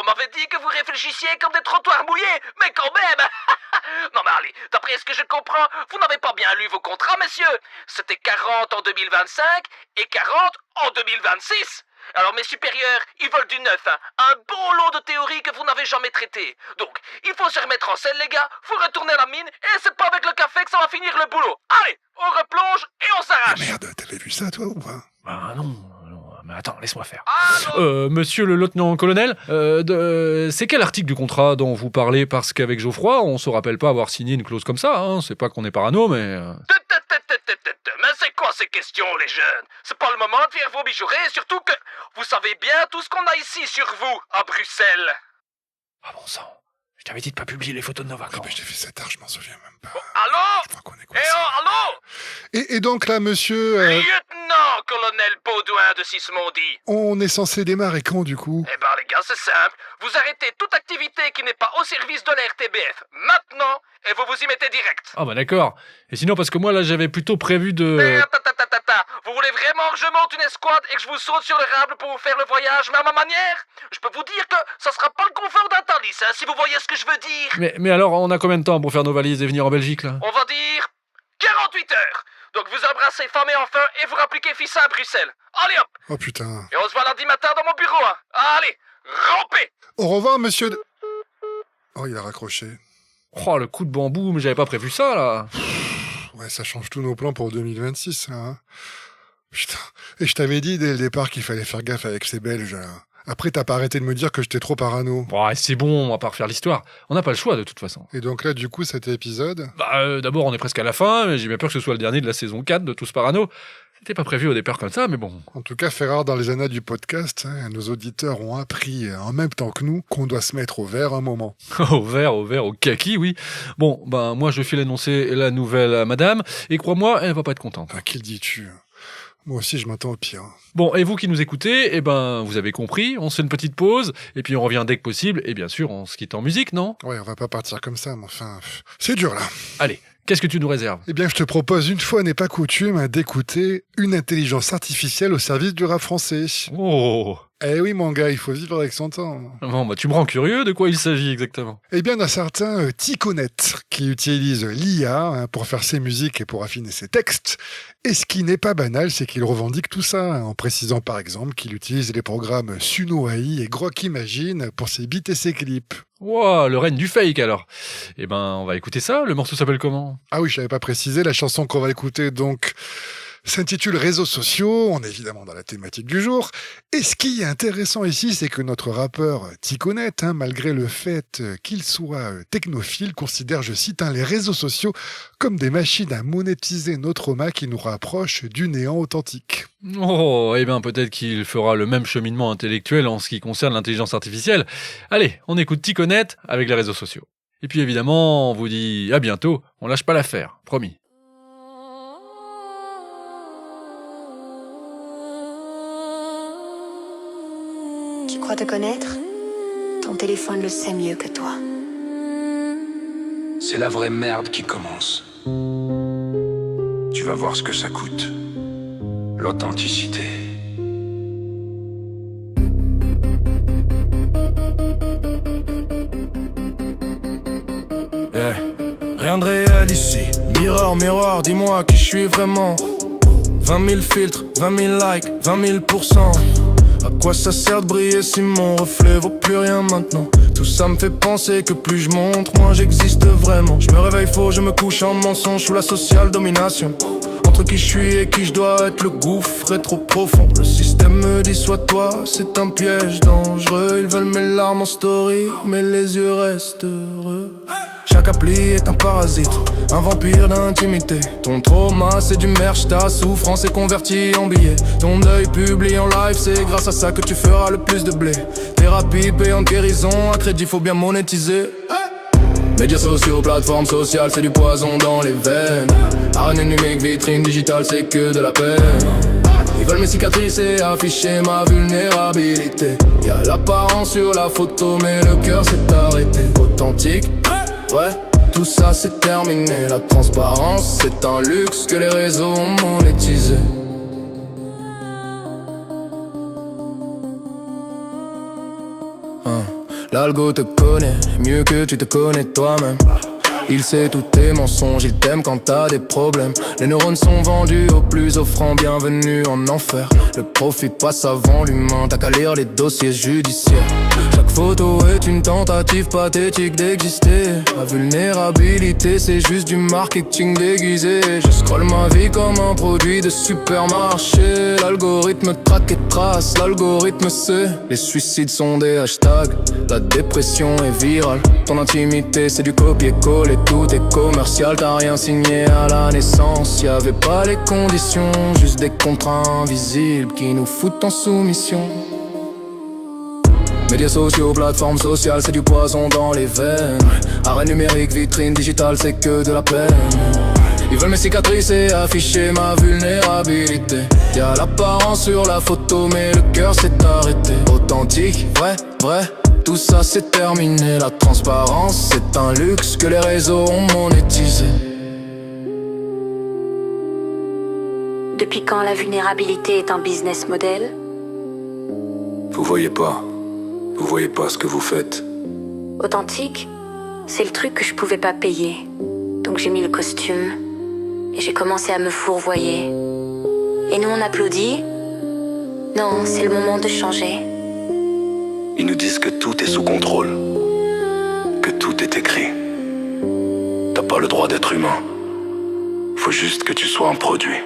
on m'avait dit que vous réfléchissiez comme des trottoirs mouillés, mais quand même. Non mais allez, d'après ce que je comprends, vous n'avez pas bien lu vos contrats, messieurs. C'était 40 en 2025 et 40 en 2026. Alors mes supérieurs, ils veulent du neuf, hein. Un bon lot de théories que vous n'avez jamais traité. Donc, il faut se remettre en selle, les gars. Faut retourner à la mine et c'est pas avec le café que ça va finir le boulot. Allez, on replonge et on s'arrache. Merde, t'avais vu ça, toi, ou pas? Bah non, mais attends, laisse-moi faire. Allô Monsieur le lieutenant-colonel, c'est quel article du contrat dont vous parlez? Parce qu'avec Geoffroy, on se rappelle pas avoir signé une clause comme ça, hein. C'est pas qu'on est parano, mais... Mais c'est quoi ces questions, les jeunes? C'est pas le moment de faire vos bijourées, surtout que vous savez bien tout ce qu'on a ici sur vous, à Bruxelles. Ah bon sang, je t'avais dit de pas publier les photos de nos vacances. J'ai fait ça tard, je m'en souviens même pas. Allô? Je crois qu'on est Eh oh, allô? Et donc là, monsieur... Lieutenant-colonel Baudouin de Sismondi. On est censé démarrer quand, du coup? Eh ben les gars, c'est simple. Vous arrêtez toute activité qui n'est pas au service de la RTBF maintenant et vous vous y mettez direct. Ah bah d'accord. Et sinon, parce que moi, là, j'avais plutôt prévu de... Mais vous voulez vraiment que je monte une escouade et que je vous saute sur le rable pour vous faire le voyage, mais à ma manière? Je peux vous dire que ça sera pas le confort d'un Thalys, hein, si vous voyez ce que je veux dire. Mais alors, on a combien de temps pour faire nos valises et venir en Belgique, là? On va dire 48 heures. Donc vous embrassez femme et enfant et vous rappliquez fils à Bruxelles. Allez hop. Oh putain. Et on se voit lundi matin dans mon bureau, hein. Allez, rampez. Au revoir, monsieur... Oh, il a raccroché. Oh, le coup de bambou, mais j'avais pas prévu ça, là. Ouais, ça change tous nos plans pour 2026, hein. Putain. Et je t'avais dit dès le départ qu'il fallait faire gaffe avec ces Belges, là. Après, t'as pas arrêté de me dire que j'étais trop parano. Ouais, c'est bon, on va pas refaire l'histoire. On n'a pas le choix, de toute façon. Et donc là, du coup, cet épisode... Bah, d'abord, on est presque à la fin, mais j'ai bien peur que ce soit le dernier de la saison 4 de Tous Parano. C'était pas prévu au départ comme ça, mais bon. En tout cas, fait rare dans les annales du podcast, hein, nos auditeurs ont appris en même temps que nous qu'on doit se mettre au vert un moment. Au vert, au kaki, oui. Bon, ben, moi, je file annoncer la nouvelle à madame, et crois-moi, elle va pas être contente. Ah, qui le dis-tu? Moi aussi, je m'attends au pire. Bon, et vous qui nous écoutez, eh ben, vous avez compris, on se fait une petite pause, et puis on revient dès que possible, et bien sûr, on se quitte en musique, non? Ouais, on va pas partir comme ça, mais enfin, c'est dur, là. Allez, qu'est-ce que tu nous réserves? Eh bien, je te propose, une fois n'est pas coutume, d'écouter une intelligence artificielle au service du rap français. Oh! Eh oui, mon gars, il faut vivre avec son temps. Bon, bah, tu me rends curieux, de quoi il s'agit exactement? Eh bien, d'un certain Ticonet, qui utilise l'IA pour faire ses musiques et pour affiner ses textes. Et ce qui n'est pas banal, c'est qu'il revendique tout ça, en précisant par exemple qu'il utilise les programmes Suno AI et Grok Imagine pour ses beats et ses clips. Wow, le règne du fake alors. Eh ben, on va écouter ça, le morceau s'appelle comment? Ah oui, je l'avais pas précisé, la chanson qu'on va écouter donc s'intitule Réseaux sociaux, on est évidemment dans la thématique du jour. Et ce qui est intéressant ici, c'est que notre rappeur Ticonet, malgré le fait qu'il soit technophile, considère, je cite, les réseaux sociaux comme des machines à monétiser notre trauma qui nous rapprochent du néant authentique. Oh, eh bien peut-être qu'il fera le même cheminement intellectuel en ce qui concerne l'intelligence artificielle. Allez, on écoute Ticonet avec les réseaux sociaux. Et puis évidemment, on vous dit à bientôt, on lâche pas l'affaire, promis. Tu crois te connaître? Ton téléphone le sait mieux que toi. C'est la vraie merde qui commence. Tu vas voir ce que ça coûte. L'authenticité. Yeah. Rien de réel ici. Mirror, miroir, dis-moi qui je suis vraiment. 20 000 filtres, 20 000 likes, 20 000%. À quoi ça sert de briller si mon reflet vaut plus rien maintenant? Tout ça me fait penser que plus je montre, moins j'existe vraiment. Je me réveille faux, je me couche en mensonge sous la sociale domination. entre qui je suis et qui je dois être. Le gouffre est trop profond. Le système me dit sois toi, c'est un piège dangereux. Ils veulent mes larmes en story, mais les yeux restent heureux. Chaque appli est un parasite, un vampire d'intimité. Ton trauma c'est du merch, ta souffrance est convertie en billets. Ton deuil publié en live, c'est grâce à ça que tu feras le plus de blé. Thérapie payante, guérison, à crédit faut bien monétiser. Médias sociaux, plateformes sociales, c'est du poison dans les veines. Arène numérique, vitrine digitale, c'est que de la peine. Ils veulent mes cicatrices et afficher ma vulnérabilité. Y'a l'apparence sur la photo, mais le cœur s'est arrêté. Authentique, ouais, tout ça c'est terminé. La transparence, c'est un luxe que les réseaux ont monétisé. L'algo te connaît mieux que tu te connais toi-même. Il sait tous tes mensonges, il t'aime quand t'as des problèmes. Les neurones sont vendus au plus offrant, bienvenue en enfer. Le profit passe avant l'humain, t'as qu'à lire les dossiers judiciaires. Chaque photo est une tentative pathétique d'exister. La vulnérabilité c'est juste du marketing déguisé. Je scrolle ma vie comme un produit de supermarché. L'algorithme traque et trace, l'algorithme sait. Les suicides sont des hashtags, la dépression est virale. Ton intimité c'est du copier-coller, tout est commercial. T'as rien signé à la naissance, y'avait pas les conditions. Juste des contrats invisibles qui nous foutent en soumission. Médias sociaux, plateformes sociales, c'est du poison dans les veines. Arène numérique, vitrine digitale, c'est que de la peine. Ils veulent mes cicatrices et afficher ma vulnérabilité. Y'a l'apparence sur la photo, mais le cœur s'est arrêté. Authentique, vrai, vrai, tout ça c'est terminé. La transparence, c'est un luxe que les réseaux ont monétisé. Depuis quand la vulnérabilité est un business model? Vous voyez pas ce que vous faites. Authentique, c'est le truc que je pouvais pas payer. Donc j'ai mis le costume et j'ai commencé à me fourvoyer. Et nous on applaudit. Non, c'est le moment de changer. Ils nous disent que tout est sous contrôle, que tout est écrit. T'as pas le droit d'être humain. Faut juste que tu sois un produit.